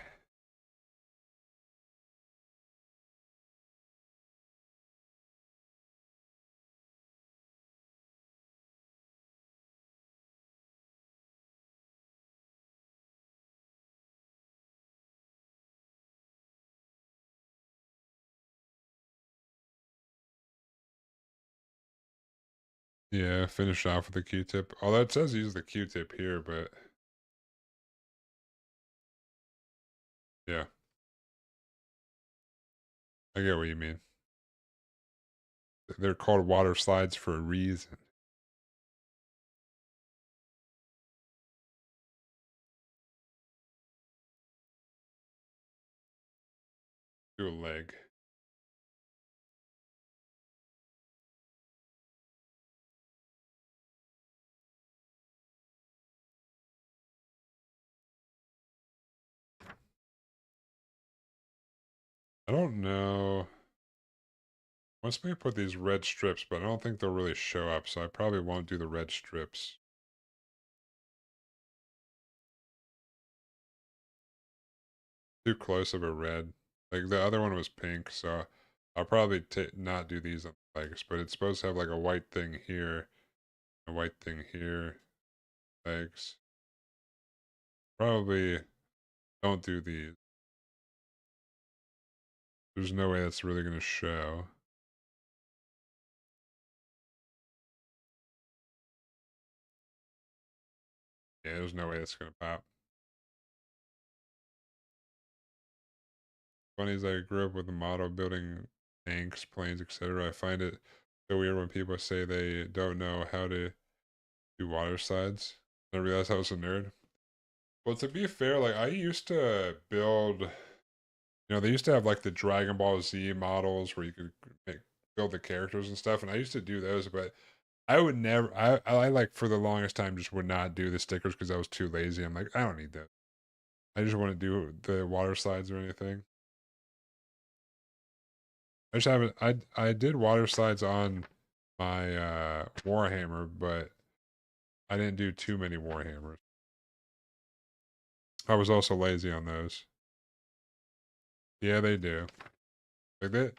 Yeah, finish off with the Q-tip. Although it says use the Q-tip here, but yeah, I get what you mean. They're called water slides for a reason. Do a leg. I don't know. Once we put these red strips, but I don't think they'll really show up, so I probably won't do the red strips. Too close of a red. Like the other one was pink, so I'll probably not do these on the legs, but it's supposed to have like a white thing here, a white thing here, legs. Probably don't do these. There's no way that's really going to show. Yeah, there's no way that's going to pop. Funny as I grew up with the motto building tanks, planes, etc. I find it so weird when people say they don't know how to do water slides. I realized I was a nerd. Well, to be fair, like I used to build, they used to have like the Dragon Ball Z models where you could make, build the characters and stuff, and I used to do those, but I would never, I like for the longest time just would not do the stickers because I was too lazy. I'm like, I don't need that. I just want to do the water slides or anything. I just haven't, I did water slides on my Warhammer, but I didn't do too many Warhammers. I was also lazy on those. Yeah, they do. Like that,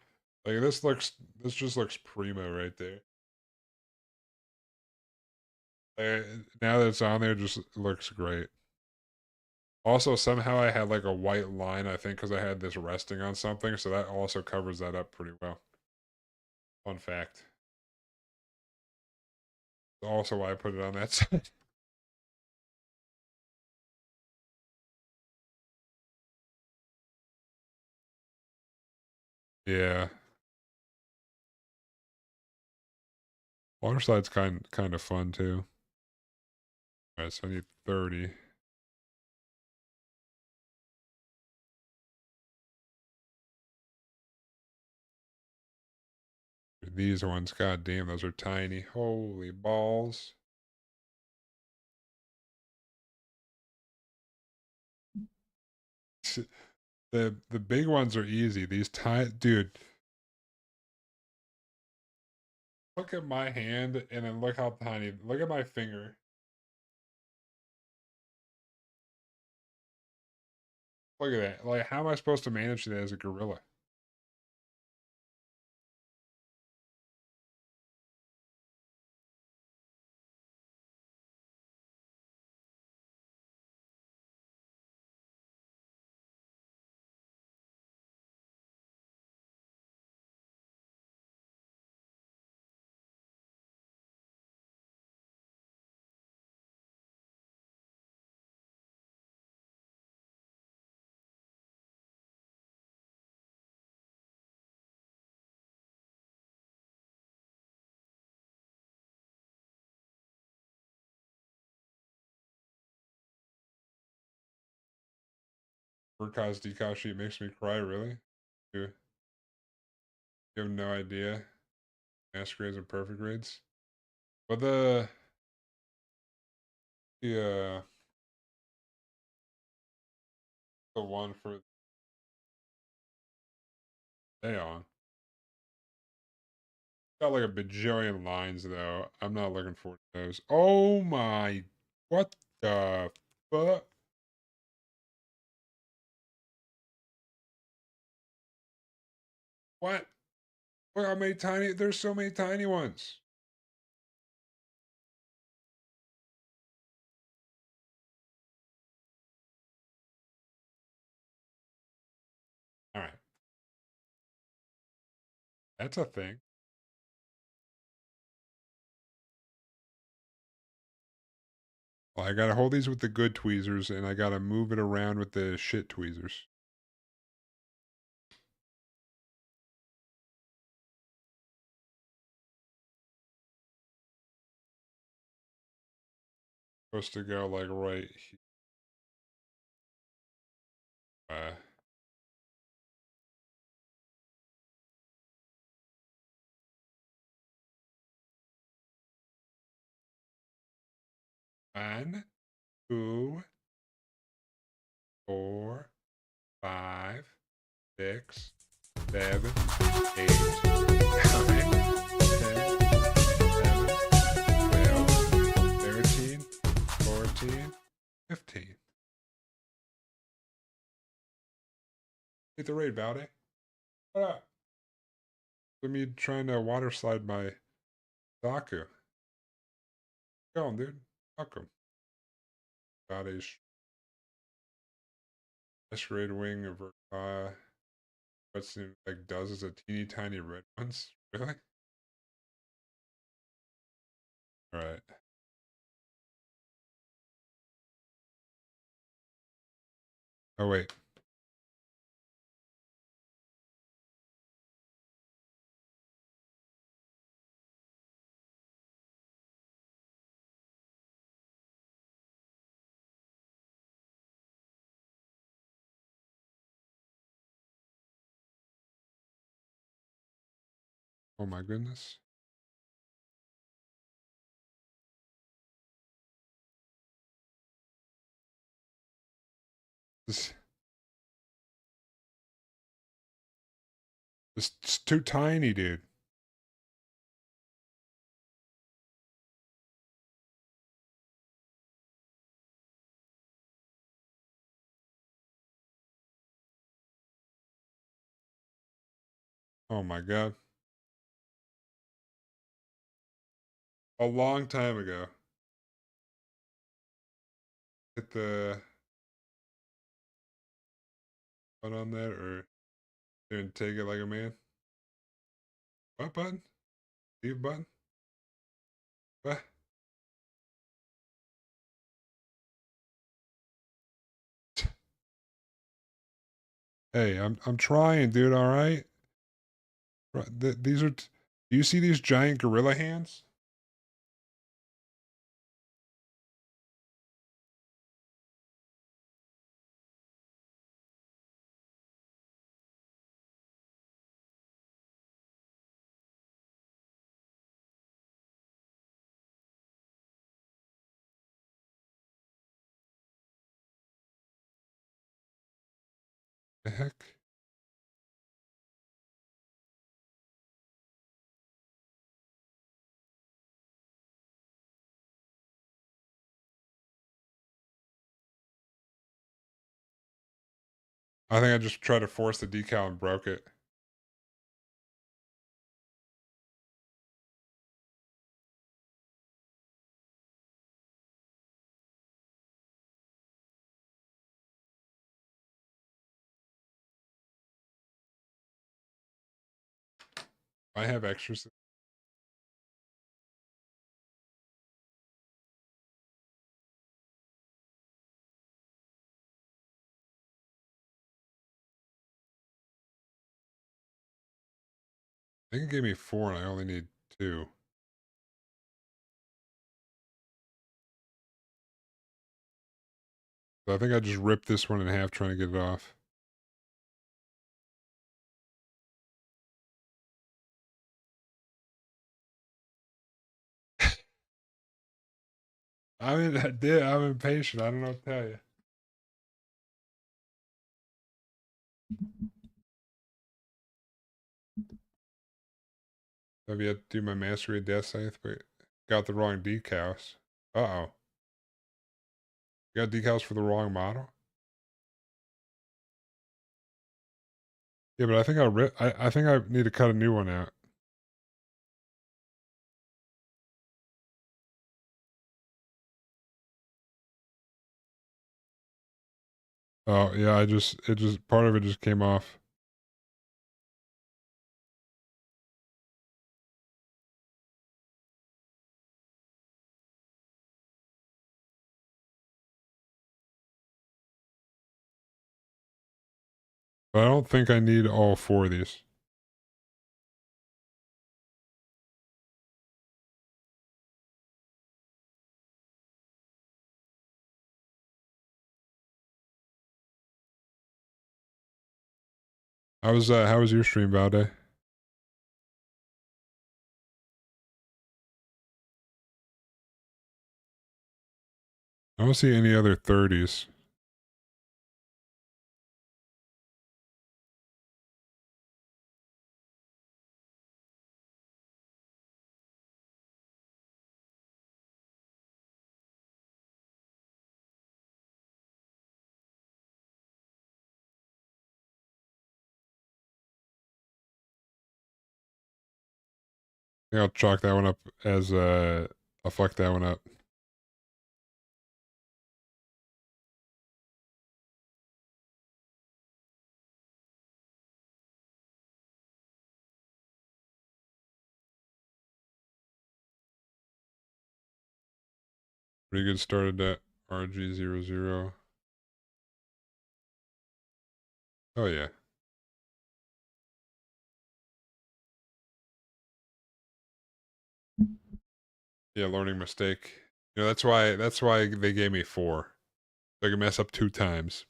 like this just looks primo right there. Now that it's on there, just looks great. Also, somehow I had like a white line, I think, because I had this resting on something, so that also covers that up pretty well. Fun fact. Also why I put it on that side. Yeah. Water slide's kind of fun too. Alright, so I need 30. These ones, god damn, those are tiny. Holy balls. The big ones are easy. These tiny, dude, look at my hand and then look how tiny. Look at my finger. Look at that. Like, how am I supposed to manage that as a gorilla? Urkaz Dikashi makes me cry, really? You, you have no idea. Masquerades and perfect grades. But the the one for Aeon. Got like a bajillion lines though. I'm not looking forward to those. Oh my, what the fuck? What? Look how many tiny, there's so many tiny ones. All right, that's a thing. Well, I gotta hold these with the good tweezers and I gotta move it around with the shit tweezers. Supposed to go like right here. 1, 2, 4, 5, 6, 7, 8, 9, 10, 11, 12, 13, 14, 15. Hit the raid, Bowdy. What up? Let me trying to water slide my Zaku. Go on, dude. Welcome. Bowdy's masquerade wing of what's it like does is a teeny tiny red ones. Really? Alright. Oh wait. Oh my goodness. This it's too tiny, dude. Oh my god. A long time ago. Hit the button on that or didn't take it like a man. What button? Leave button? What? Hey, I'm trying, dude, alright? These are do you see these giant gorilla hands? The heck? I think I just tried to force the decal and broke it. I have extras. I think it gave me 4 and I only need 2. So I think I just ripped this one in half trying to get it off. I'm impatient. I don't know what to tell you. I've yet to do my mastery of Death Scythe, but got the wrong decals. Uh-oh. You got decals for the wrong model? Yeah, but I think I think I need to cut a new one out. Oh, yeah, it just, part of it just came off. But I don't think I need all four of these. How was your stream, Valde? I don't see any other 30s. I think I'll chalk that one up as I'll fuck that one up. Pretty good start at that RG00. Oh yeah. Yeah, learning mistake. You know, that's why they gave me 4. So I can mess up 2 times.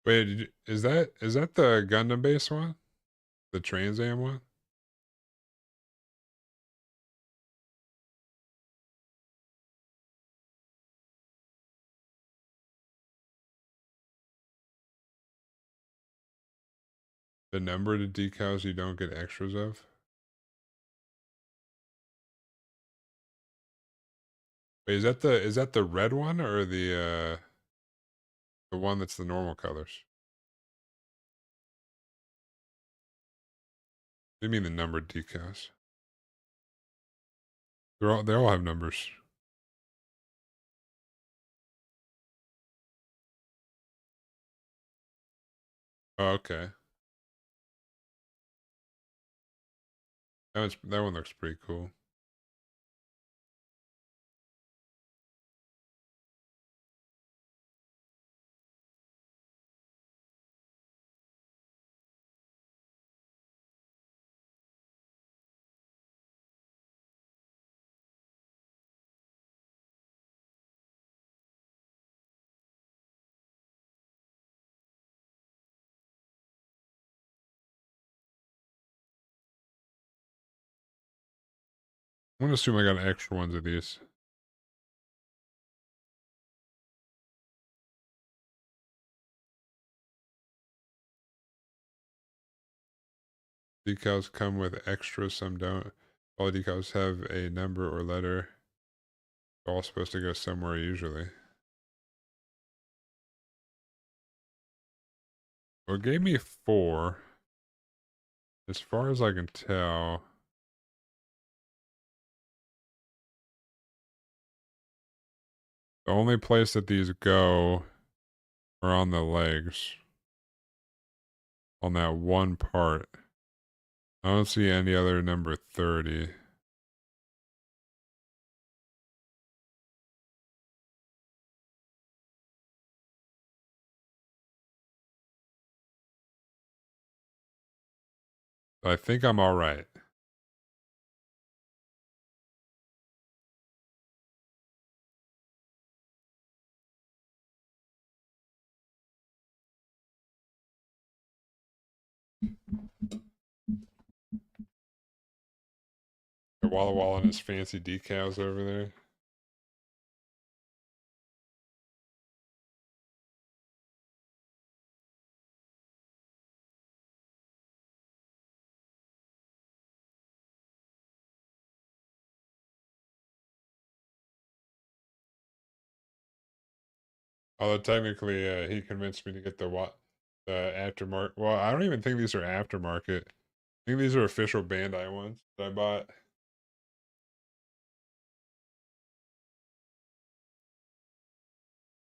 Wait, is that the Gundam base one? The Trans Am one? The number of decals you don't get extras of? Wait, is that the red one or the one that's the normal colors? What do you mean the numbered decals? They all have numbers. Oh, okay. That one looks pretty cool. I'm gonna assume I got extra ones of these. Decals come with extras, some don't. All decals have a number or letter. They're all supposed to go somewhere usually. Well, it gave me 4. As far as I can tell, the only place that these go are on the legs. On that one part. I don't see any other number 30. I think I'm alright. The Walla Walla and his fancy decals over there. Although technically, he convinced me to get the aftermarket. Well, I don't even think these are aftermarket. I think these are official Bandai ones that I bought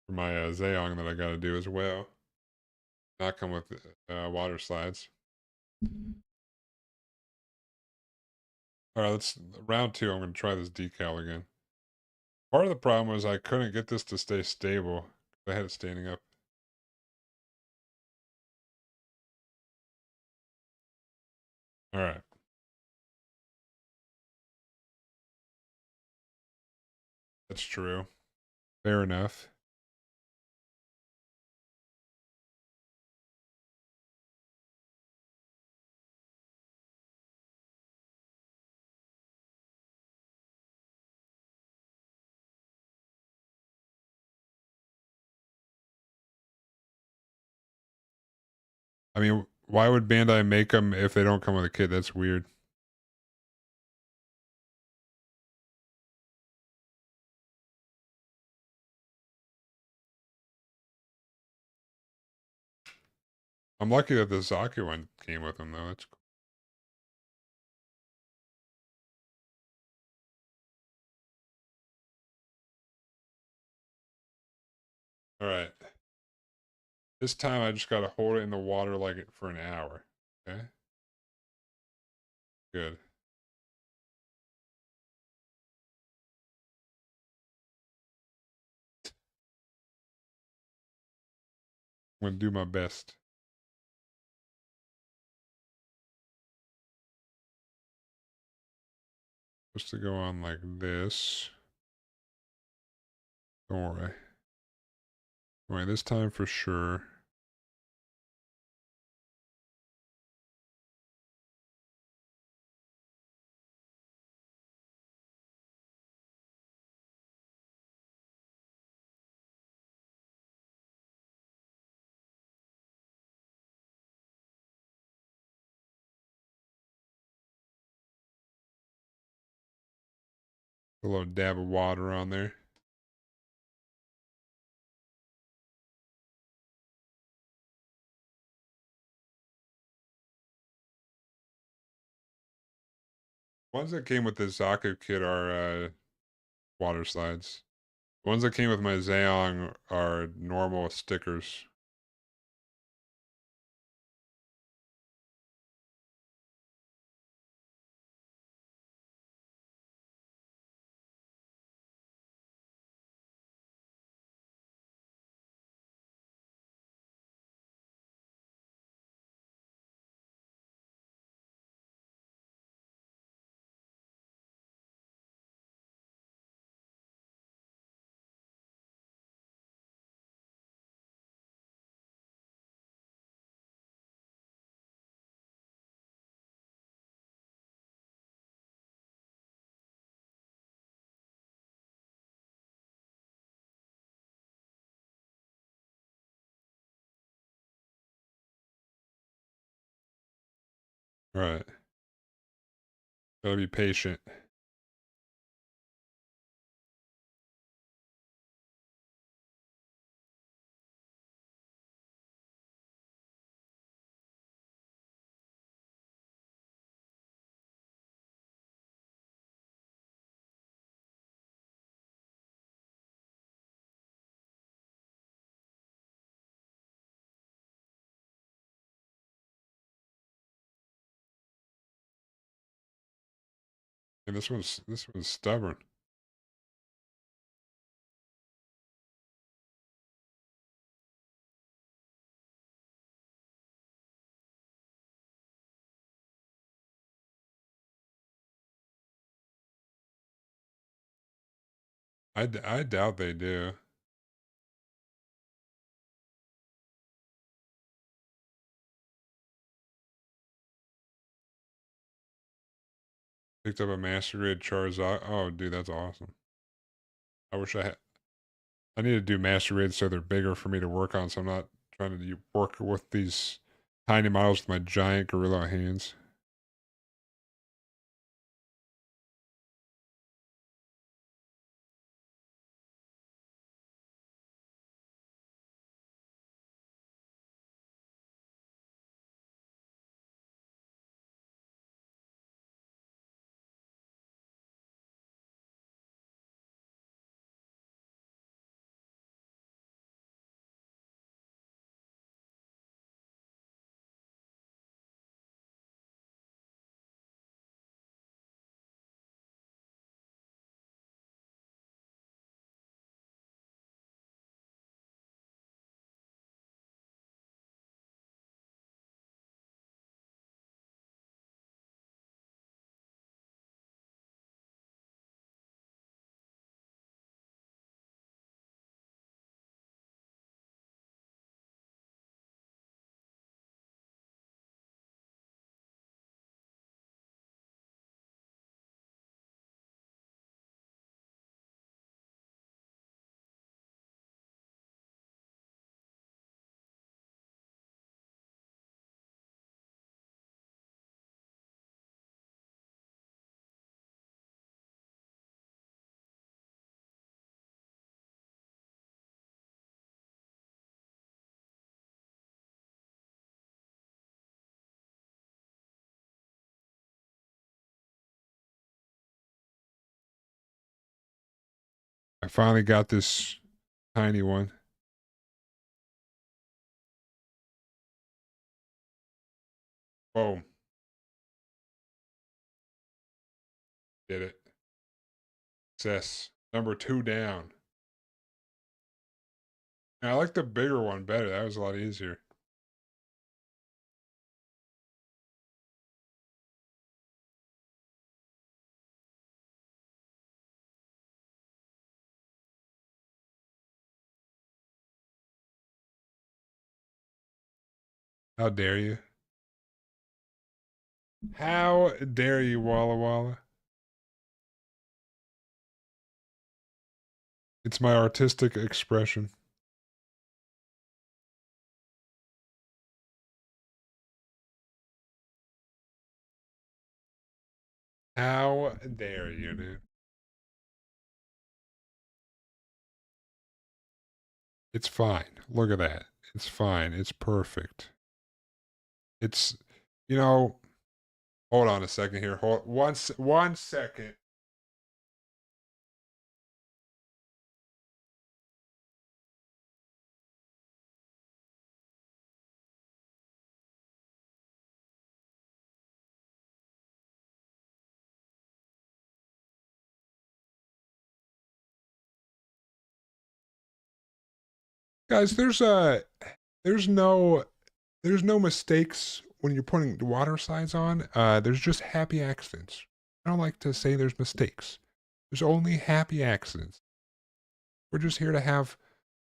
for my Zayong that I got to do as well. Not come with water slides. All right, let's round two. I'm going to try this decal again. Part of the problem was I couldn't get this to stay stable. I had it standing up. All right, that's true. Fair enough. I mean, why would Bandai make them if they don't come with a kit? That's weird. I'm lucky that the Zaku one came with them, though. That's cool. All right. This time I just got to hold it in the water like it for an hour. Okay? Good. I'm going to do my best. Supposed to go on like this. Don't worry. Don't worry, this time for sure. A little dab of water on there. Ones that came with the Zaku kit are water slides. The ones that came with my Zayong are normal stickers. All right. Gotta be patient. And this one's stubborn. I doubt they do. Picked up a master grade Charizard. Oh, dude, that's awesome. I wish I had. I need to do master grades so they're bigger for me to work on. So I'm not trying to work with these tiny models with my giant gorilla hands. I finally got this tiny one. Boom. Did it. Success. Number 2 down. I like the bigger one better. That was a lot easier. How dare you? How dare you, Walla Walla? It's my artistic expression. How dare you, dude? It's fine. Look at that. It's fine. It's perfect. It's, you know, hold on a second here. Hold 1 second. Guys, there's no mistakes when you're putting the water slides on. There's just happy accidents. I don't like to say there's mistakes. There's only happy accidents. We're just here to have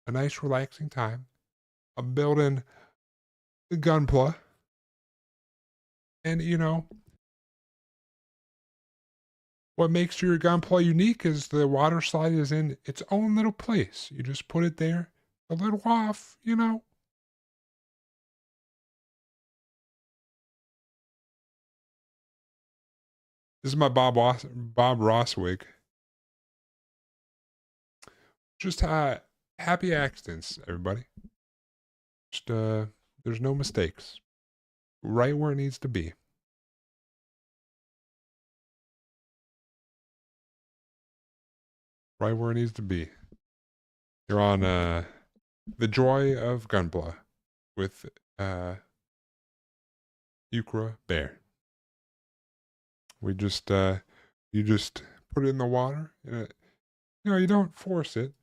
a nice, relaxing time. I'm building the Gunpla, and what makes your Gunpla unique is the water slide is in its own little place. You just put it there, a little off. This is my Bob Ross wig. Just happy accidents, everybody. Just there's no mistakes. Right where it needs to be. Right where it needs to be. You're on The Joy of Gunpla with Ukra Bear. We just you just put it in the water. You don't force it.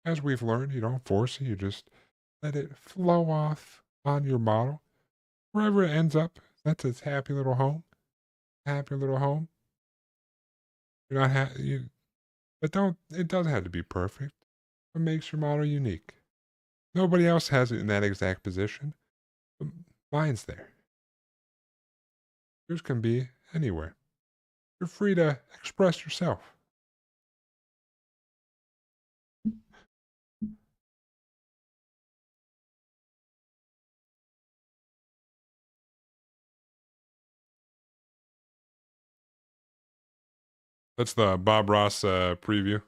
As we've learned, you don't force it. You just let it flow off on your model. Wherever it ends up, that's its happy little home. Happy little home. You're not but don't. It doesn't have to be perfect. What makes your model unique? Nobody else has it in that exact position. But mine's there. Yours can be anywhere. You're free to express yourself. That's the Bob Ross preview.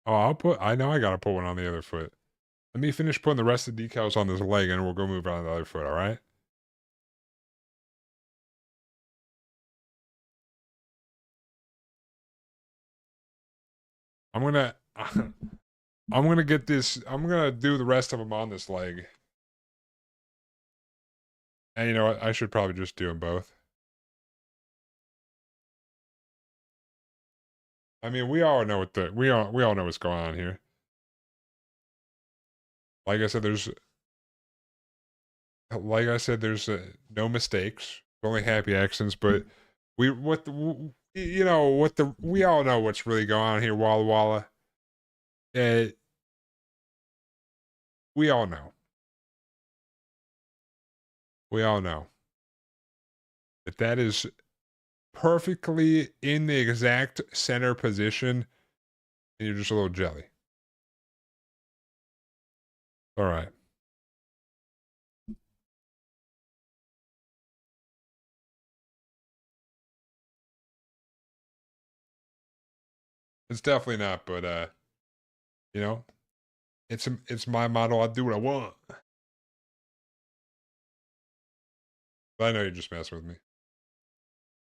Oh, I know I gotta put one on the other foot. Let me finish putting the rest of the decals on this leg and we'll go move on to the other foot, alright? I'm gonna I'm gonna get this. I'm gonna do the rest of them on this leg. And you know what? I should probably just do them both. I mean, we all know what's going on here. Like I said, no mistakes, only happy accidents. But we all know what's really going on here. Walla Walla. Uh, we all know. We all know that is perfectly in the exact center position, and you're just a little jelly. All right. It's definitely not, but you know, it's my model. I do what I want. But I know you're just messing with me.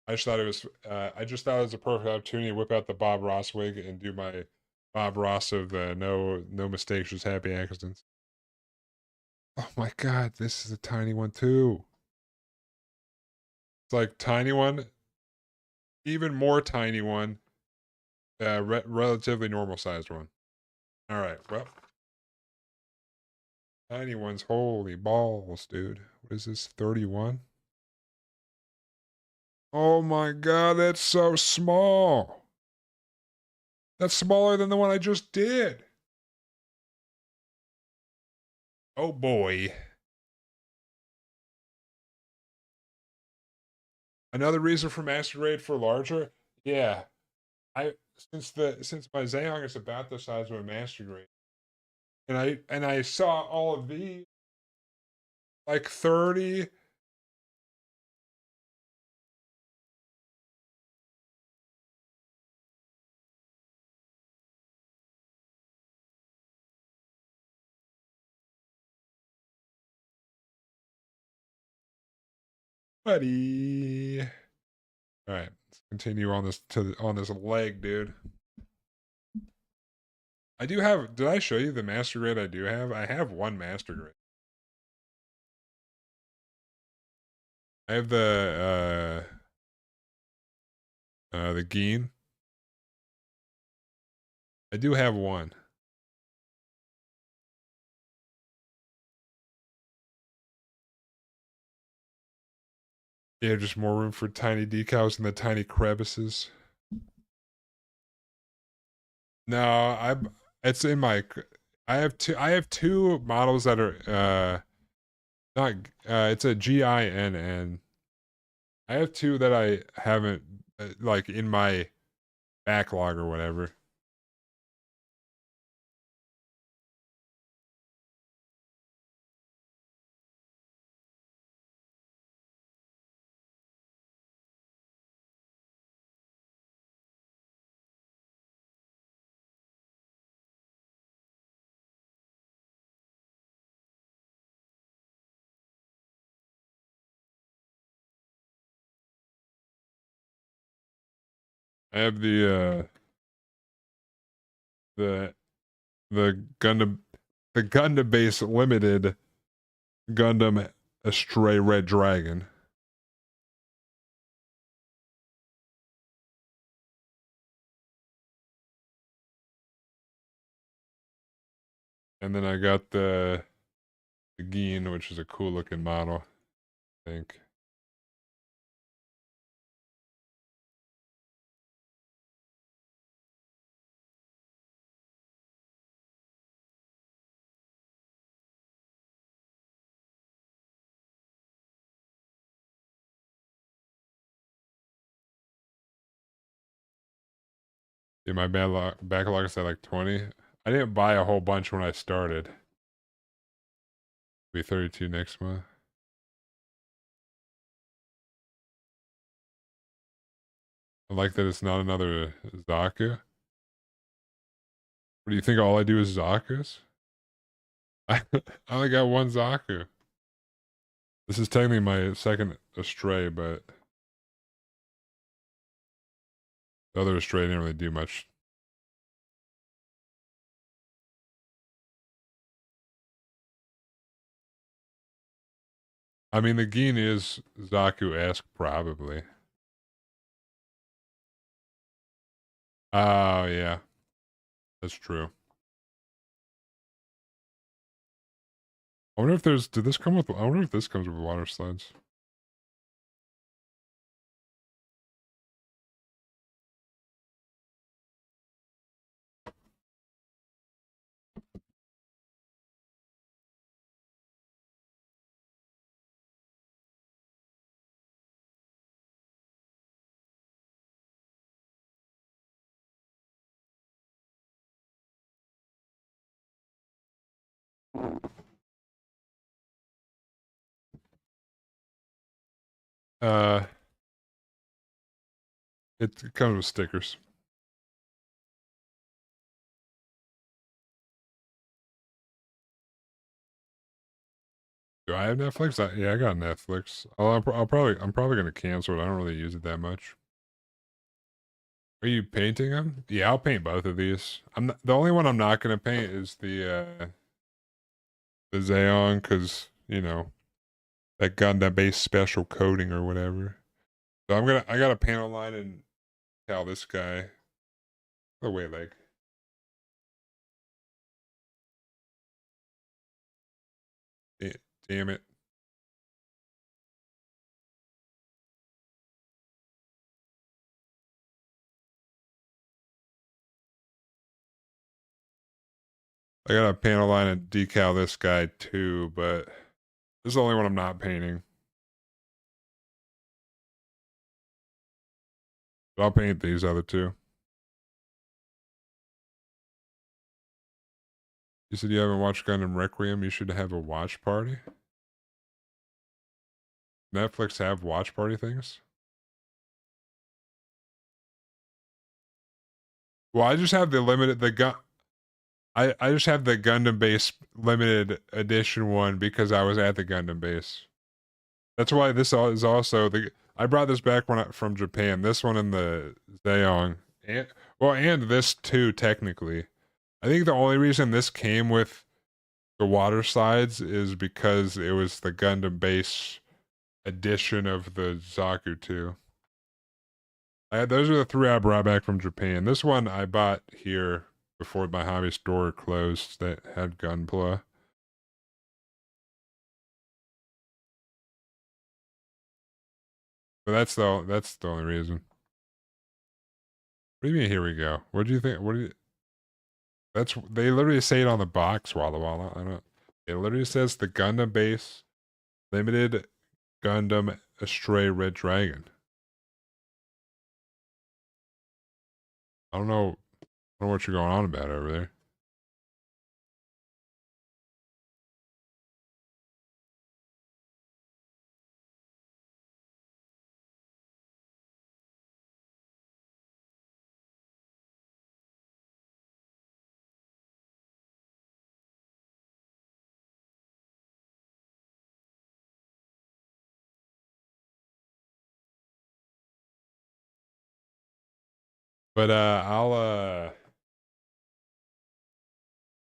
I just thought it was a perfect opportunity to whip out the Bob Ross wig and do my Bob Ross of no mistakes, just happy accidents. Oh my god, this is a tiny one too. It's like tiny one, even more tiny one, relatively normal sized one. All right, well, tiny ones, holy balls, dude. What is this? 31? Oh my god, that's so small. That's smaller than the one I just did. Oh boy. Another reason for master grade for larger? Yeah. I since my Zayong is about the size of a master grade. And I saw all of these like 30. Buddy. All right, let's continue on this leg, dude. I do have. Did I show you the master grade I do have? I have one master grade. I have the Geen. I do have one. Yeah, just more room for tiny decals in the tiny crevices. No, it's in my I have two models that are not it's a GINN. I have two that I haven't like in my backlog or whatever. I have the the Gundam base limited Gundam Astray Red Dragon. And then I got the Geen, which is a cool looking model, I think. Yeah, my backlog is at like 20. I didn't buy a whole bunch when I started. Be 32 next month. I like that it's not another Zaku. What do you think? All I do is Zakus? I only got one Zaku. This is technically my second Astray, but the other Astray didn't really do much. I mean, the Geen is Zaku-esque, probably. Oh, yeah. That's true. I wonder if there's... Did this come with... I wonder if this comes with water slides. Uh, it comes with stickers. Do I have Netflix? Yeah, I got Netflix. I'm probably gonna cancel it. I don't really use it that much. Are you painting them? Yeah, I'll paint both of these. The only one I'm not gonna paint is the Xeon, because you know that gun that base special coating or whatever. So I got a panel line and tell this guy. Oh wait, like damn it. I got a panel line and decal this guy too, but this is the only one I'm not painting. But I'll paint these other two. You said you haven't watched Gundam Requiem. You should have a watch party. Netflix have watch party things. Well, I just have the limited the gun. I just have the Gundam base limited edition one because I was at the Gundam base. That's why this is also the. I brought this back from Japan. This one and the Zeong, and and this too. Technically, I think the only reason this came with the water slides is because it was the Gundam base edition of the Zaku 2. Those are the three I brought back from Japan. This one I bought here before my hobby store closed that had Gunpla. But that's the only reason. What do you mean? Here we go. What do you think? What do you? That's they literally say it on the box. Walla Walla. I don't. It literally says the Gundam base limited Gundam Astray Red Dragon. I don't know. I don't know what you're going on about over there. But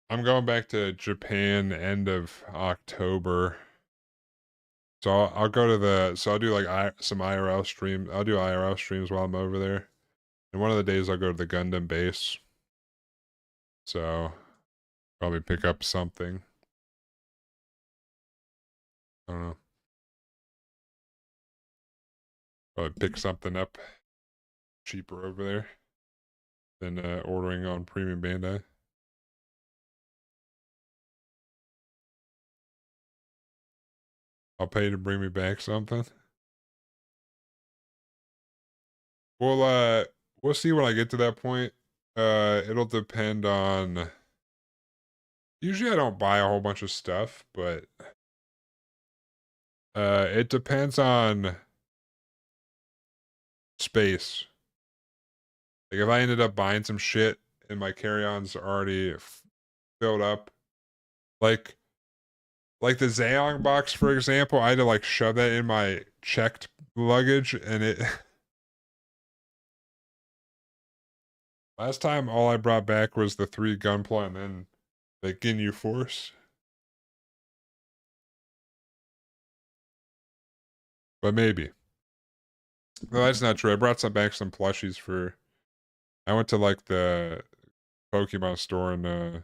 I'm going back to Japan end of October. So I'll go to I'll do like some IRL stream. I'll do IRL streams while I'm over there. And one of the days I'll go to the Gundam base. So probably pick up something. I don't know. Probably pick something up cheaper over there than ordering on Premium Bandai. I'll pay to bring me back something. Well, we'll see when I get to that point. It'll depend on. Usually, I don't buy a whole bunch of stuff, but it depends on space. Like if I ended up buying some shit and my carry-on's already filled up, like the Zayong box, for example, I had to like shove that in my checked luggage, and it. Last time, all I brought back was the 3 gunpla and then the Ginyu Force. But maybe. No, that's not true. I brought some plushies for. I went to like the Pokemon store, and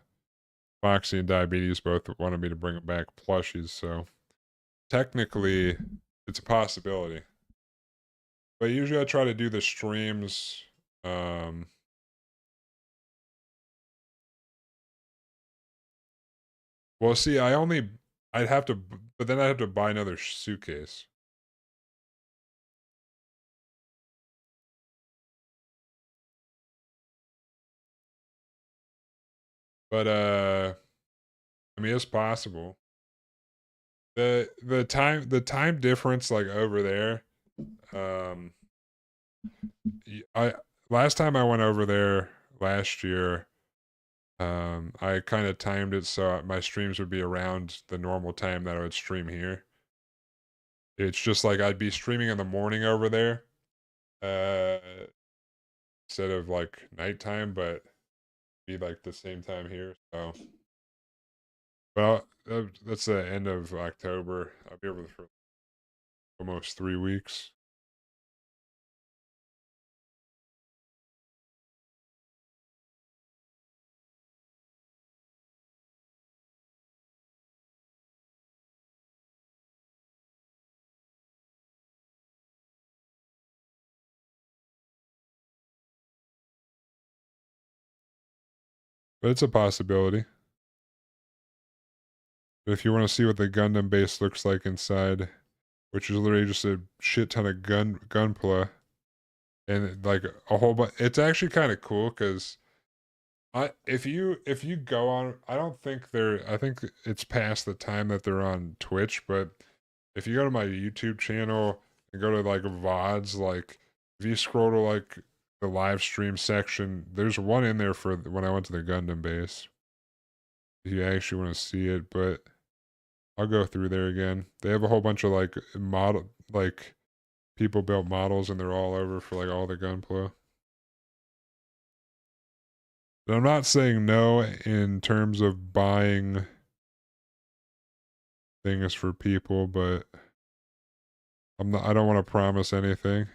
Foxy and Diabetes both wanted me to bring them back plushies, so technically it's a possibility. But usually I try to do the streams. Um, well, see, I'd have to, but then I'd have to buy another suitcase. But I mean, it's possible. The time difference like over there. Um, I last time I went over there last year. I kind of timed it so my streams would be around the normal time that I would stream here. It's just like I'd be streaming in the morning over there, uh, instead of like nighttime, but be like the same time here. So, well, that's the end of October. I'll be over for almost 3 weeks. But it's a possibility. But if you want to see what the Gundam base looks like inside, which is literally just a shit ton of gunpla and like a whole bunch, it's actually kind of cool because if you go on, I don't think they're. I think it's past the time that they're on Twitch. But if you go to my YouTube channel and go to like VODs, like if you scroll to like the live stream section, there's one in there for when I went to the Gundam base. If you actually want to see it, but I'll go through there again. They have a whole bunch of like people built models, and they're all over for like all the gunpla. But I'm not saying no in terms of buying things for people, but I don't want to promise anything.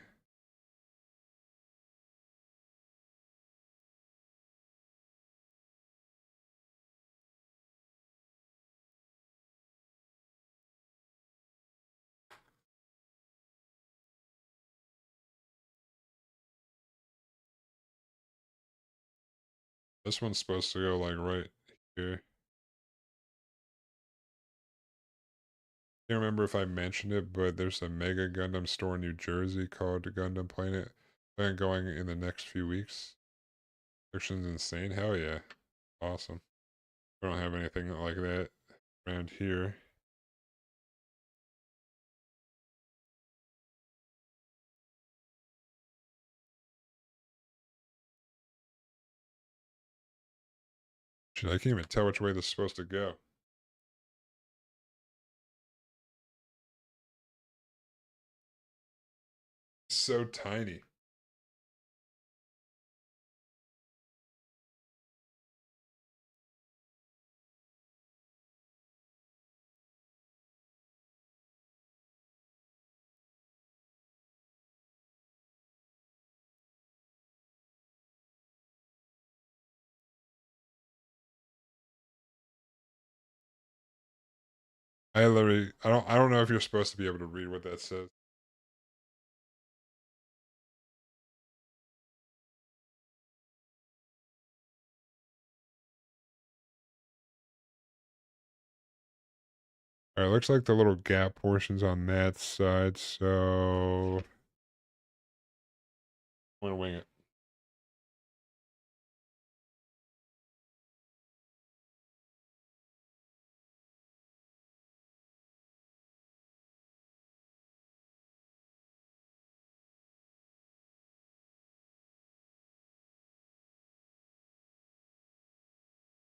This one's supposed to go like right here. Can't remember if I mentioned it, but there's a Mega Gundam store in New Jersey called Gundam Planet. Plan going in the next few weeks. Production's insane. Hell yeah. Awesome. We don't have anything like that around here. Shit, I can't even tell which way this is supposed to go. It's so tiny. I don't know if you're supposed to be able to read what that says. Alright, looks like the little gap portion's on that side, so I'm gonna wing it.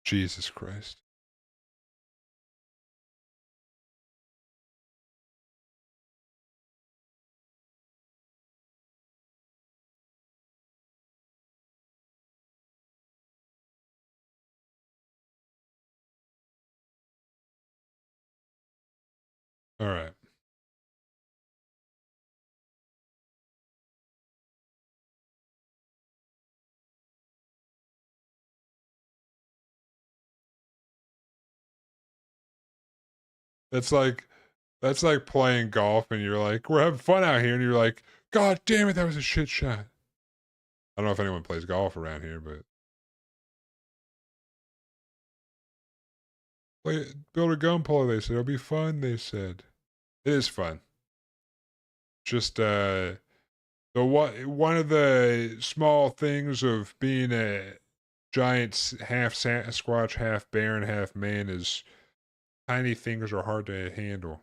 Jesus Christ. All right. That's like that's like playing golf and you're like, we're having fun out here, and you're like, God damn it, that was a shit shot. I don't know if anyone plays golf around here, but build a gun polo, they said. It'll be fun, they said. It is fun. Just one of the small things of being a giant half Sasquatch, half bear, and half man is tiny things are hard to handle.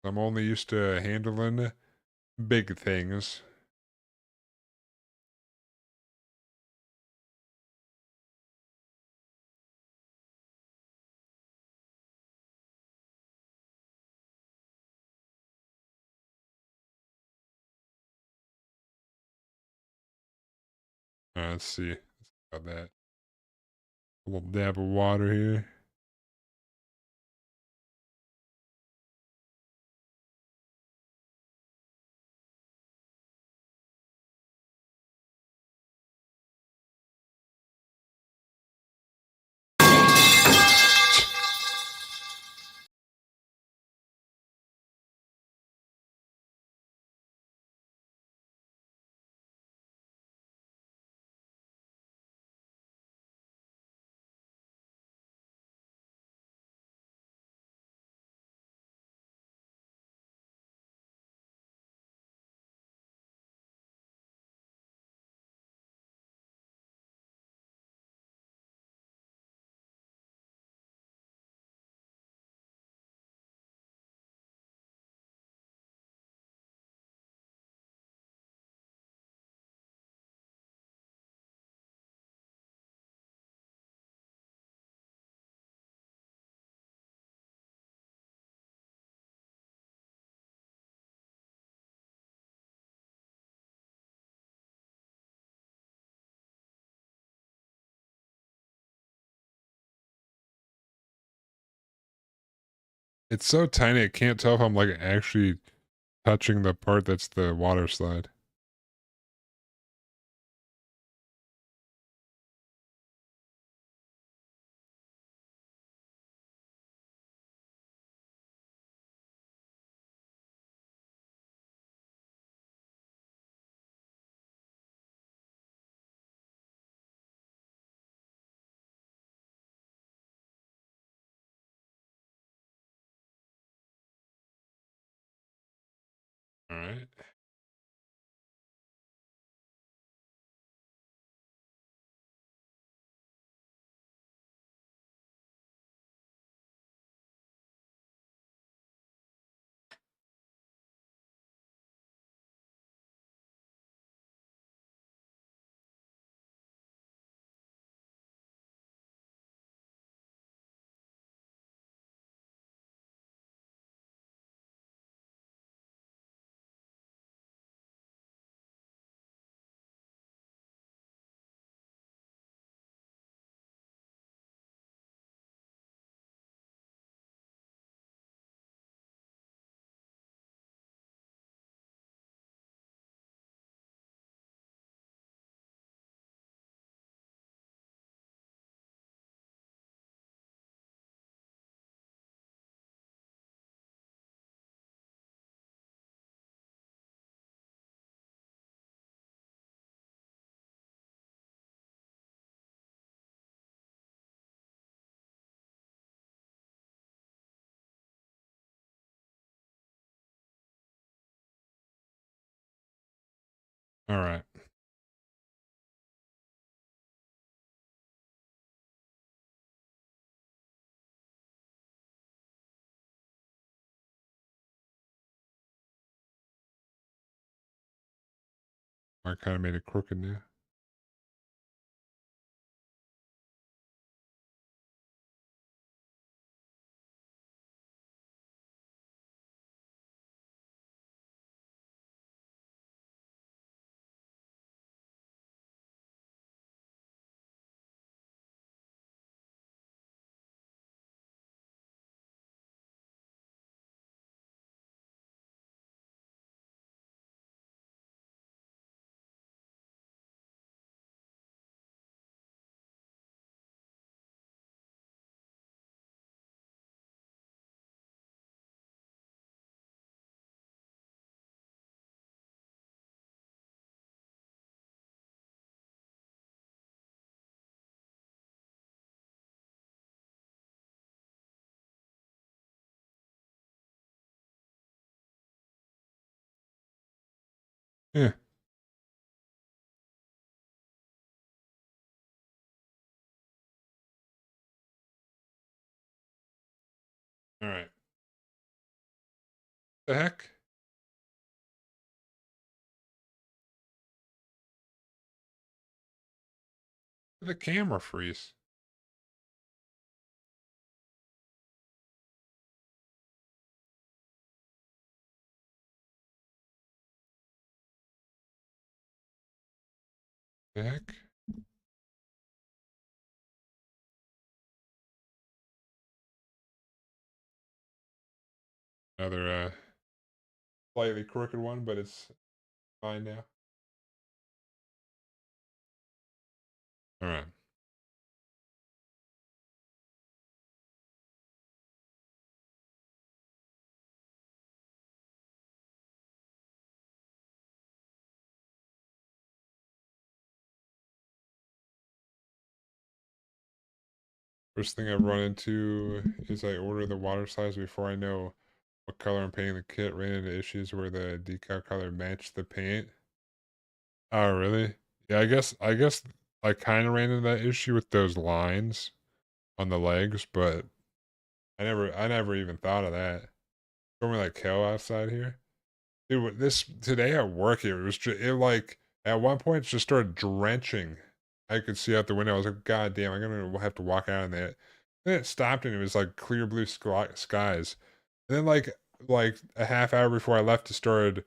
I'm only used to handling big things. Let's see. About that. A little dab of water here. It's so tiny, I can't tell if I'm like actually touching the part that's the water slide. All right. All right. I kind of made it crooked now. Yeah. All right. The heck? The camera freeze. The heck? Another slightly crooked one, but it's fine now. All right. First thing I run into is I order the water size before I know what color I'm painting the kit. Ran into issues where the decal color matched the paint. Oh, really? Yeah, I guess I kind of ran into that issue with those lines on the legs, but I never even thought of that. Storming like hell outside here. Dude, this today at work, it was just, it like, at one point, it just started drenching. I could see out the window. I was like, God damn, I'm gonna have to walk out in that. Then it stopped and it was like clear blue skies. And then like a half hour before I left, it started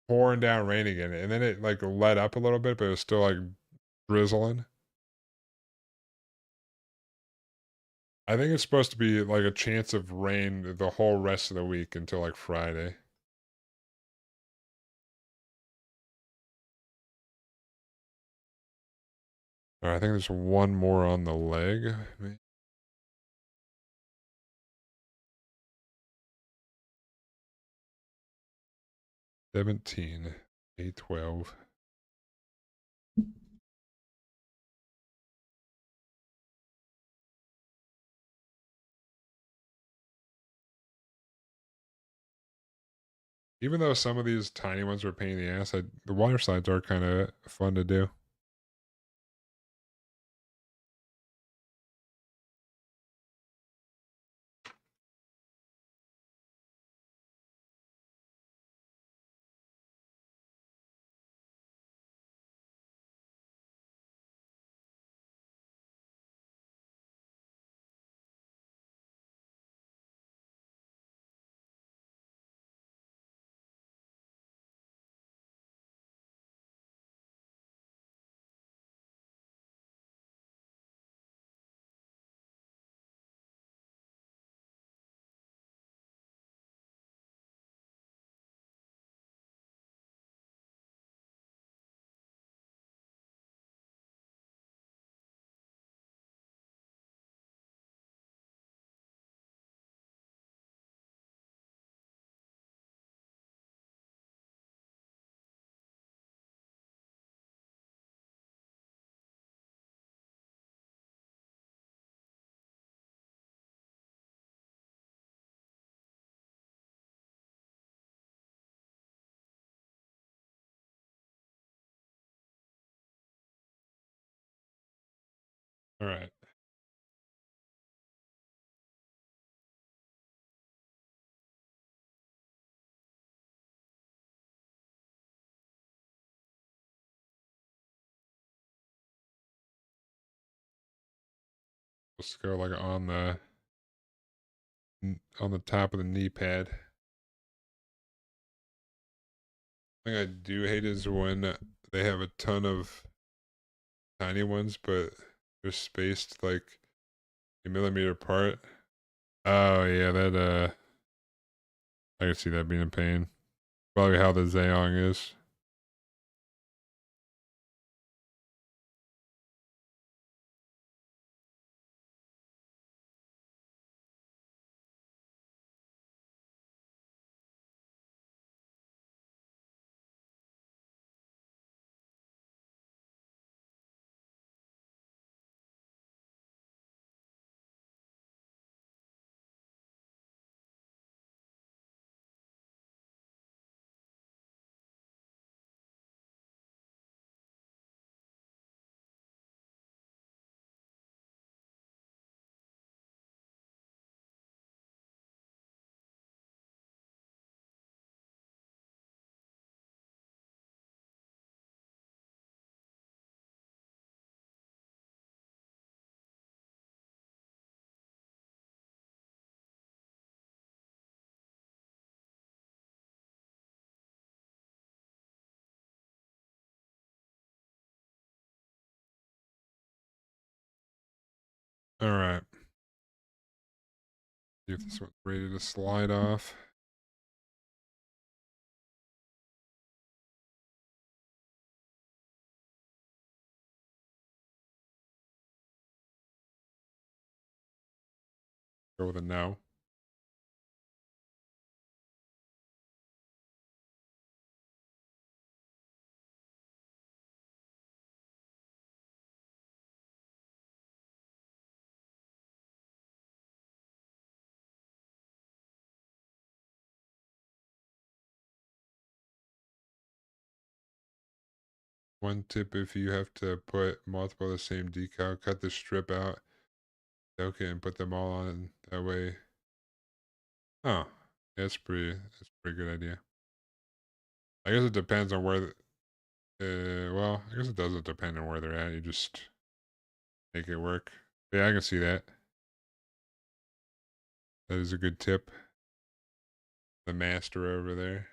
pouring down rain again. And then it like let up a little bit, but it was still like drizzling. I think it's supposed to be like a chance of rain the whole rest of the week until like Friday. All right, I think there's one more on the leg. 17, 812. Even though some of these tiny ones are a pain in the ass, the water slides are kind of fun to do. All right, let's go like on the top of the knee pad. Thing I do hate is when they have a ton of tiny ones, but they're spaced like a millimeter apart. Oh yeah, that I can see that being a pain. Probably how the Zayong is. All right. See if this one's ready to slide off. Go with a no. One tip: if you have to put multiple of the same decal, cut the strip out. Okay, and put them all on that way. Oh, that's a pretty good idea. I guess it depends on where. Well, I guess it doesn't depend on where they're at. You just make it work. Yeah, I can see that. That is a good tip. The master over there.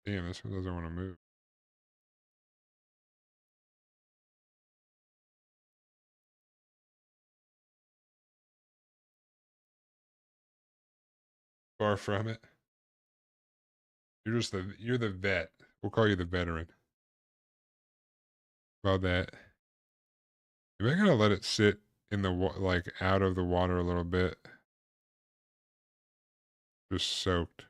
Damn, this one doesn't want to move. Far from it. You're the vet. We'll call you the veteran. About that. Maybe I gotta let it sit in the like out of the water a little bit. Just soaked.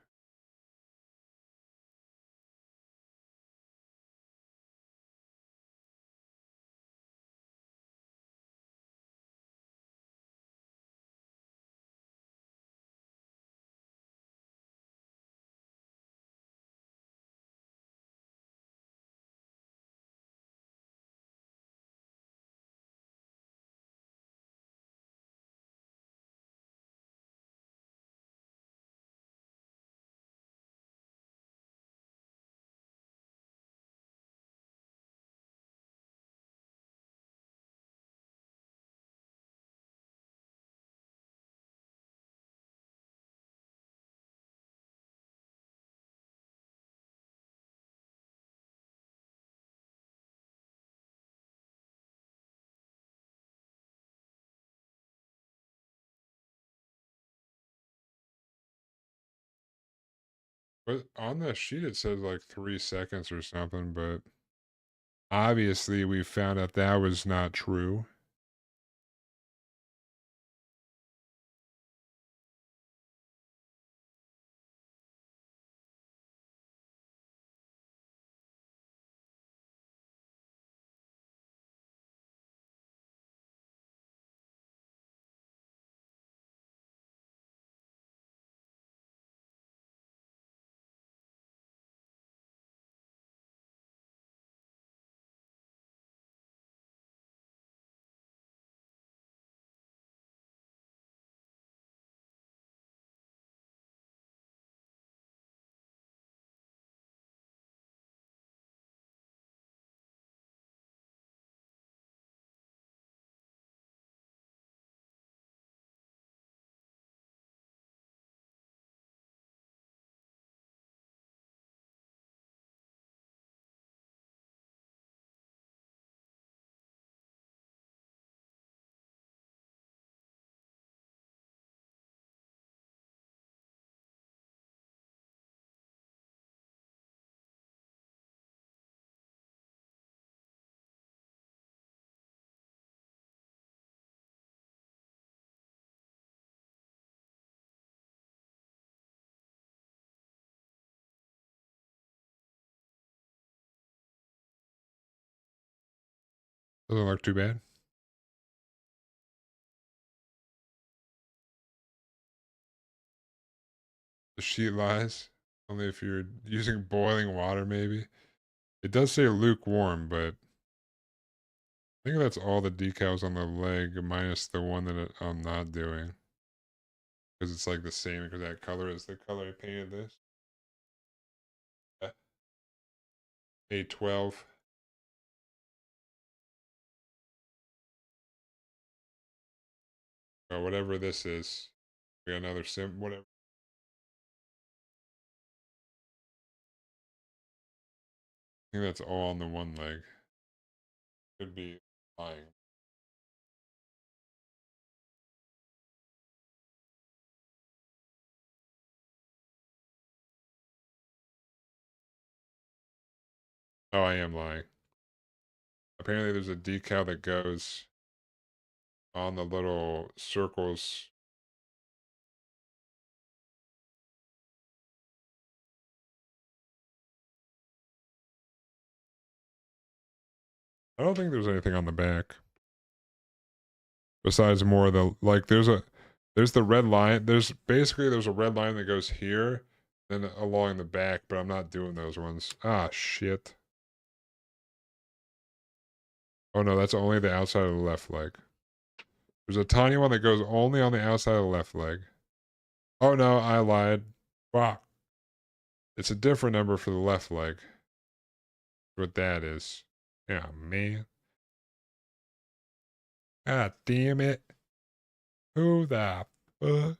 But on the sheet it says like 3 seconds or something, but obviously we found out that was not true. Doesn't look too bad. The sheet lies. Only if you're using boiling water, maybe. It does say lukewarm, but I think that's all the decals on the leg, minus the one that I'm not doing. Because it's like the same, because that color is the color I painted this. A12. or whatever this is. We got another sim, whatever. I think that's all on the one leg. Could be lying. Oh, I am lying. Apparently, there's a decal that goes on the little circles. I don't think there's anything on the back. Besides more of the, like, there's the red line. There's a red line that goes here, then along the back, but I'm not doing those ones. Ah, shit. Oh no, that's only the outside of the left leg. There's a tiny one that goes only on the outside of the left leg. Oh no, I lied. Wow. It's a different number for the left leg. What that is. Yeah, man. God damn it. Who the fuck?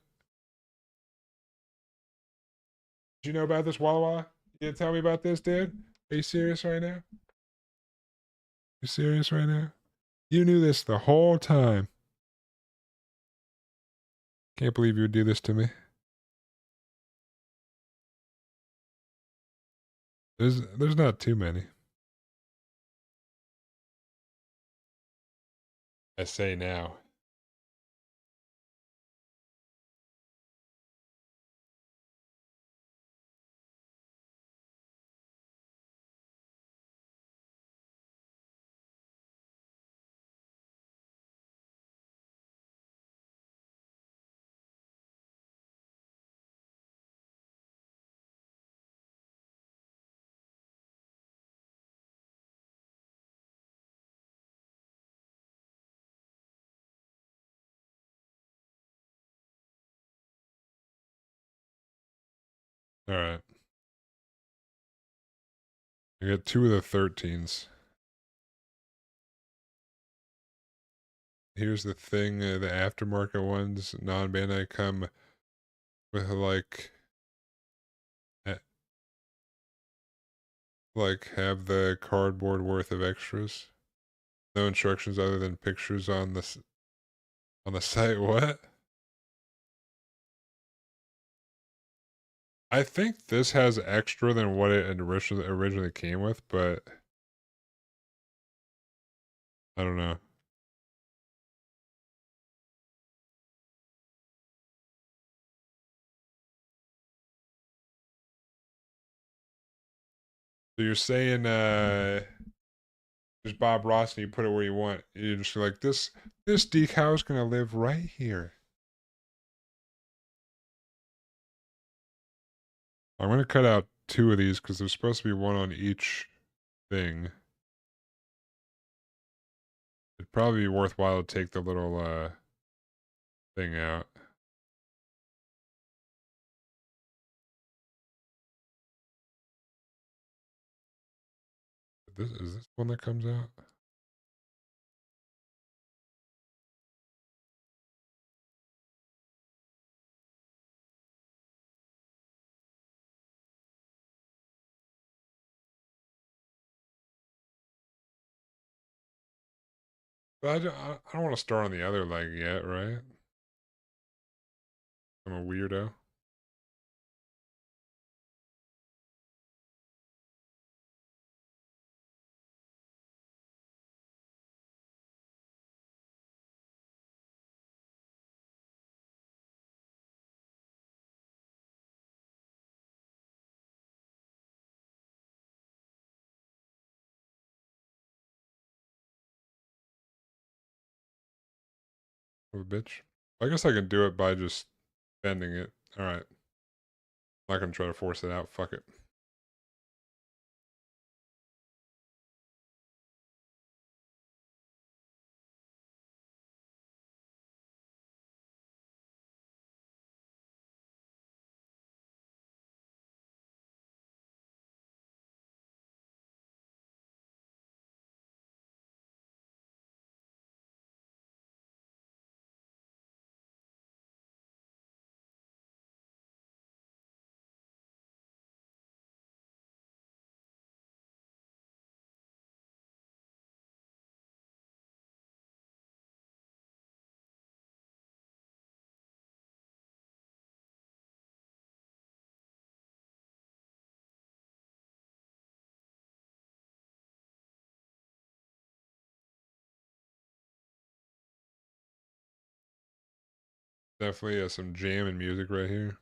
Did you know about this, Wawa? You didn't tell me about this, dude? Are you serious right now? You serious right now? You knew this the whole time. Can't believe you would do this to me. There's not too many. I say now. All right. I got two of the 13s. Here's the thing, the aftermarket ones, non-Bandai, come with eh, like have the cardboard worth of extras. No instructions other than pictures on the site. What? I think this has extra than what it originally came with, but I don't know. So you're saying there's Bob Ross and you put it where you want. You're just like this decal is gonna live right here. I'm gonna cut out two of these because there's supposed to be one on each thing. It'd probably be worthwhile to take the little thing out. This is this one that comes out? But I don't want to start on the other leg yet, right? I'm a weirdo. Oh, bitch. I guess I can do it by just bending it. All right. I'm not gonna try to force it out. Fuck it. Definitely some jam and music right here.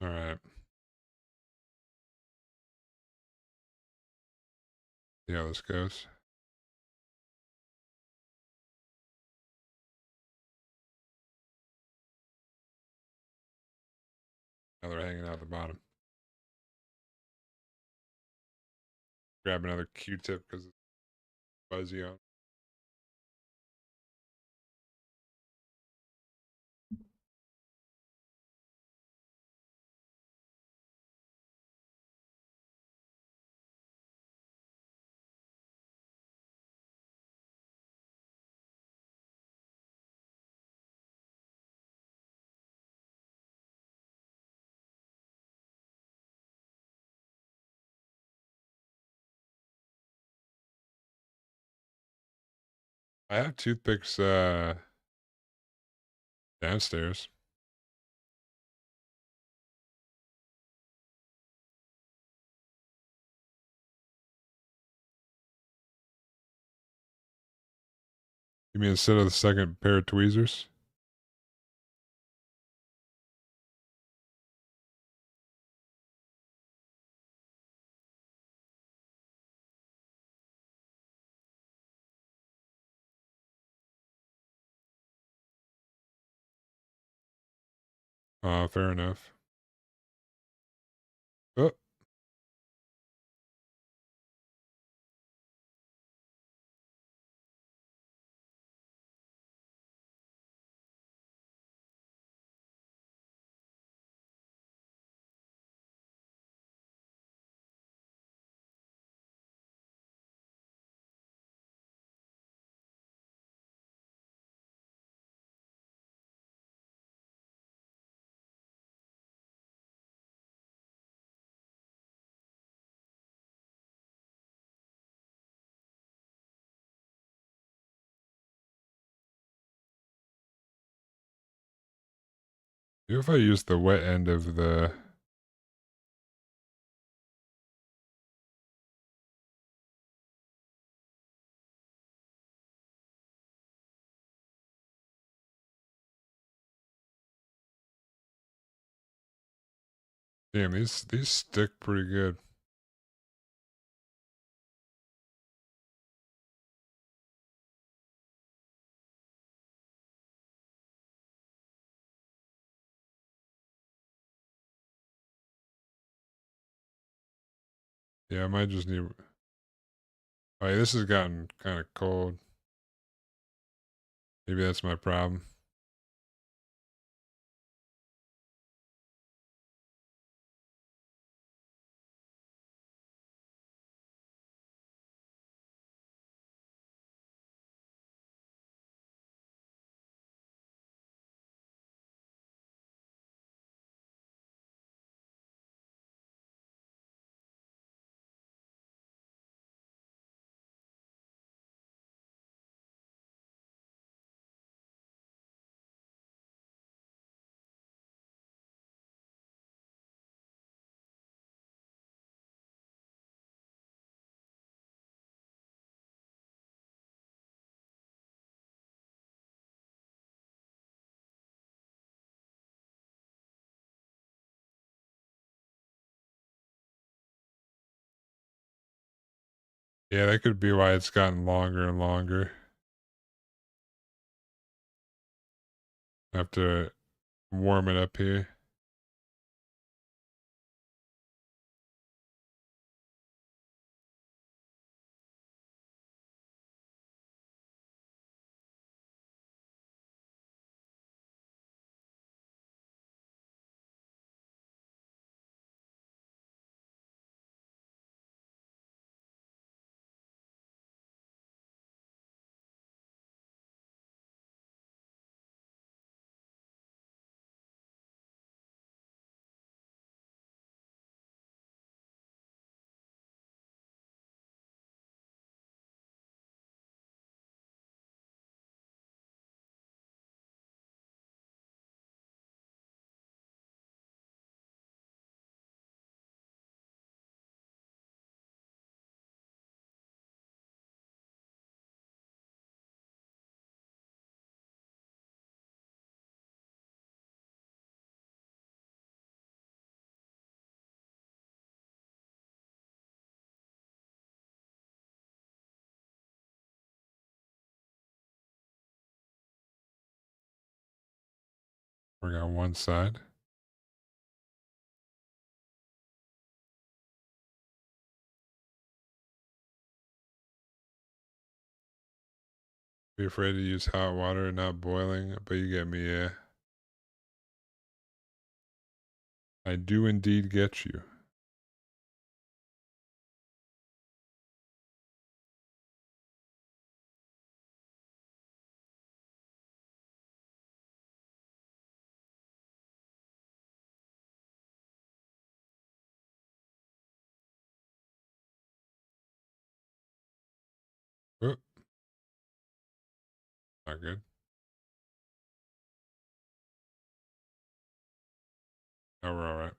All right. See how this goes. Now they're hanging out at the bottom. Grab another Q-tip because it's fuzzy on. I have toothpicks downstairs. You mean instead of the second pair of tweezers? Fair enough. Oh, if I use the wet end of the... Damn, these stick pretty good. Yeah, I might just need... Oh, yeah, this has gotten kind of cold. Maybe that's my problem. Yeah, that could be why it's gotten longer and longer. I have to warm it up here. We got one side. Be afraid to use hot water, not boiling, but you get me, yeah. I do indeed get you. Oh, not good. Oh, we're all right.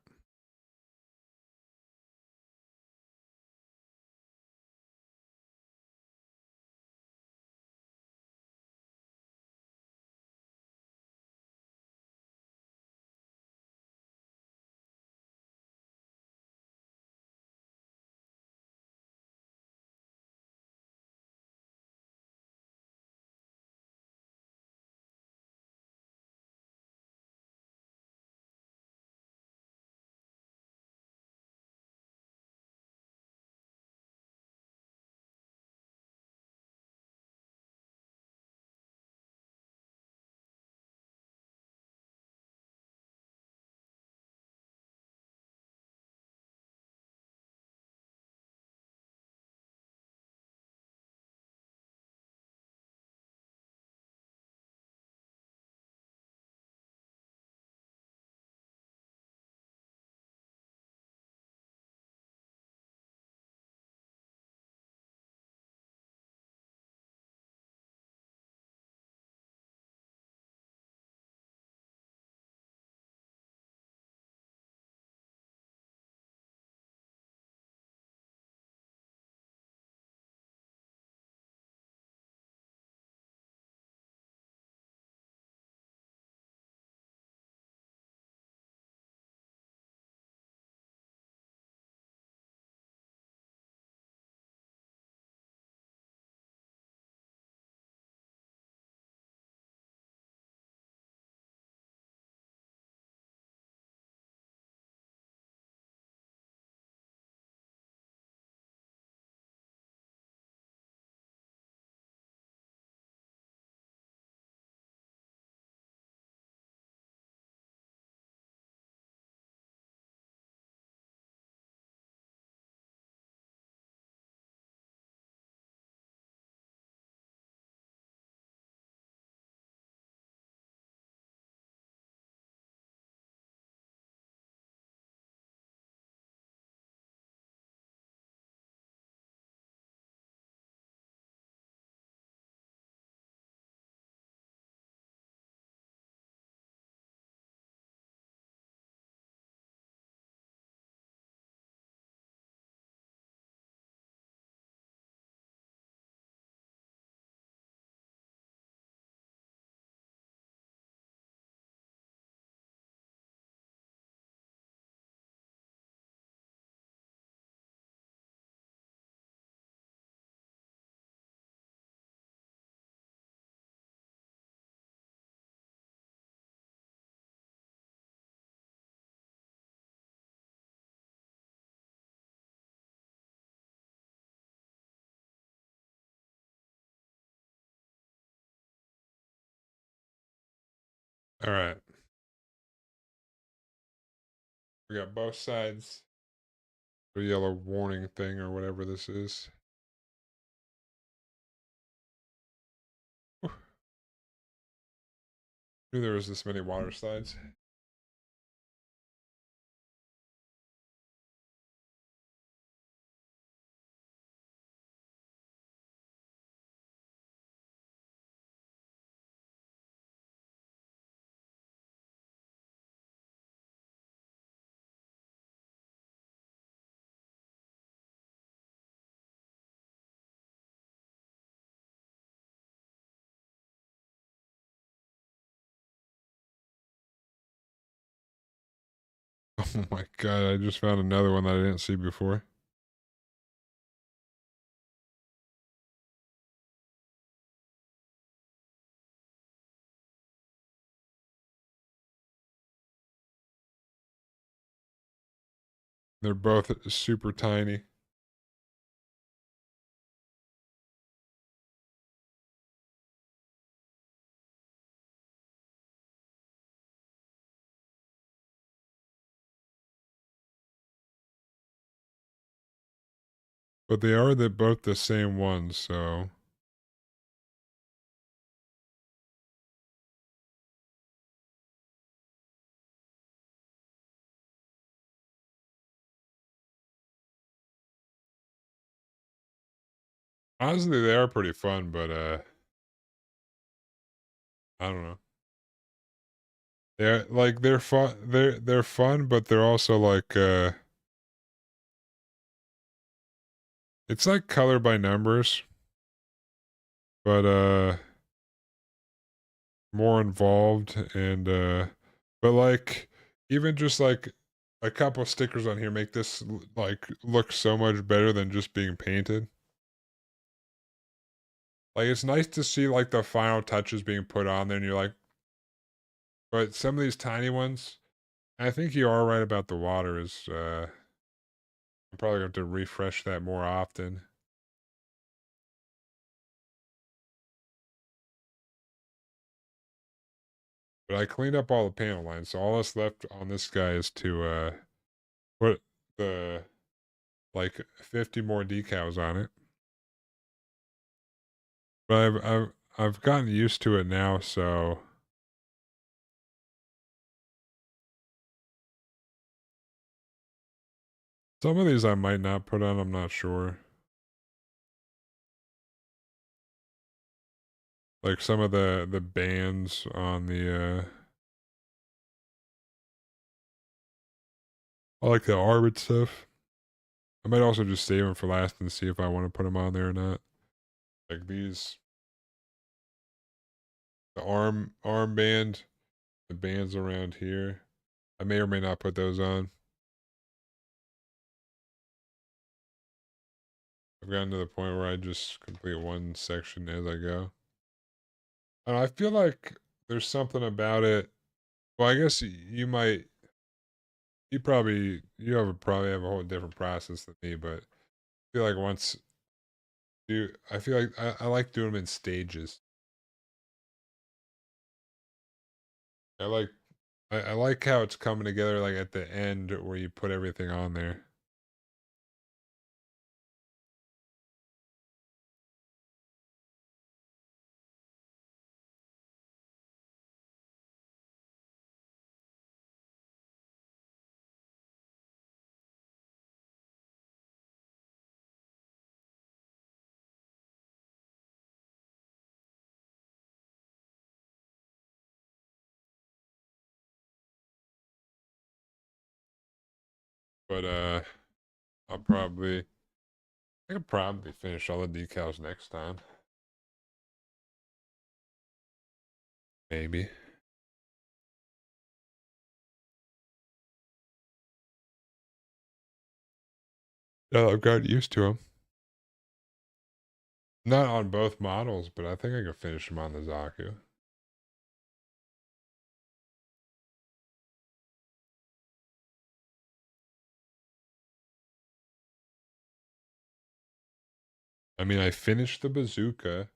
All right. We got both sides. The yellow warning thing or whatever this is. Whew. Knew there was this many water slides. Oh my god, I just found another one that I didn't see before. They're both super tiny. But they are both the same ones, so honestly they are pretty fun, but I don't know. They're fun they're fun, but they're also like it's like color by numbers, but more involved and but like even just like a couple stickers on here make this like look so much better than just being painted. Like it's nice to see like the final touches being put on there and you're like, but some of these tiny ones, I think you are right about the water is I'm probably going to have to refresh that more often. But I cleaned up all the panel lines, so all that's left on this guy is to put the like 50 more decals on it. But I've gotten used to it now, so some of these I might not put on, I'm not sure. Like some of the bands on the I like the arm and stuff. I might also just save them for last and see if I want to put them on there or not. Like these, the arm band, the bands around here. I may or may not put those on. I've gotten to the point where I just complete one section as I go. And I feel like there's something about it. Well, I guess you might, probably have a whole different process than me, but I feel like I feel like I like doing them in stages. I like I like how it's coming together like at the end where you put everything on there. But I'll probably I could probably finish all the decals next time. Maybe. Yeah, I've gotten used to them. Not on both models, but I think I can finish them on the Zaku. I mean, I finished the bazooka.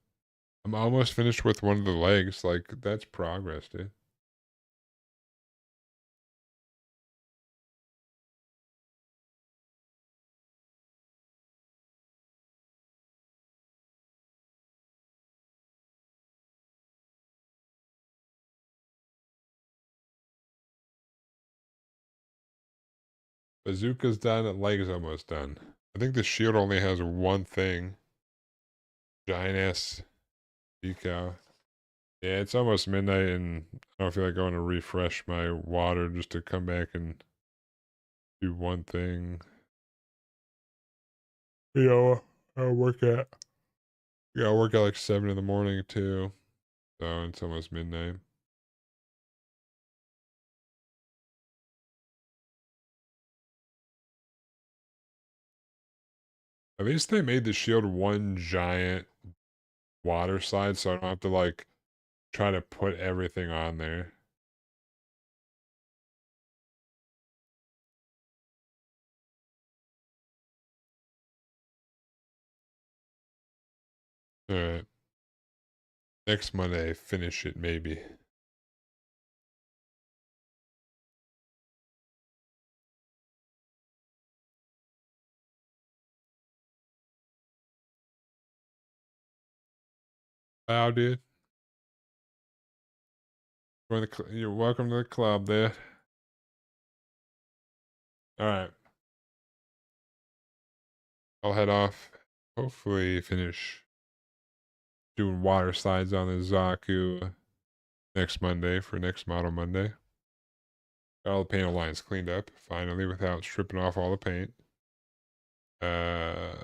I'm almost finished with one of the legs. Like, that's progress, dude. Bazooka's done, leg's almost done. I think the shield only has one thing. Giant ass decal. Yeah, it's almost midnight and I don't feel like going to refresh my water just to come back and do one thing. You know, I'll work at. Yeah, I work at like 7 in the morning too. So it's almost midnight. At least they made the shield one giant water slide so I don't have to like try to put everything on there. All right. Next Monday, finish it maybe. Wow, dude. You're welcome to the club there. All right. I'll head off. Hopefully finish doing water slides on the Zaku next Monday for next model Monday. Got all the panel lines cleaned up finally without stripping off all the paint. Uh,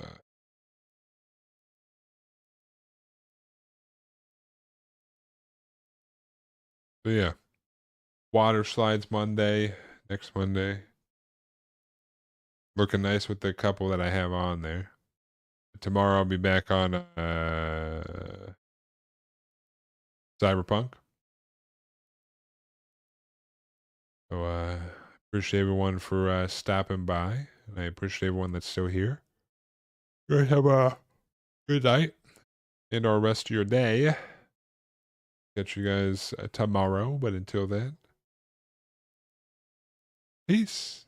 but yeah, water slides Monday, next Monday. Looking nice with the couple that I have on there. Tomorrow I'll be back on Cyberpunk. So appreciate everyone for stopping by. And I appreciate everyone that's still here. You guys have a good night and our rest of your day. Catch you guys tomorrow, but until then, peace.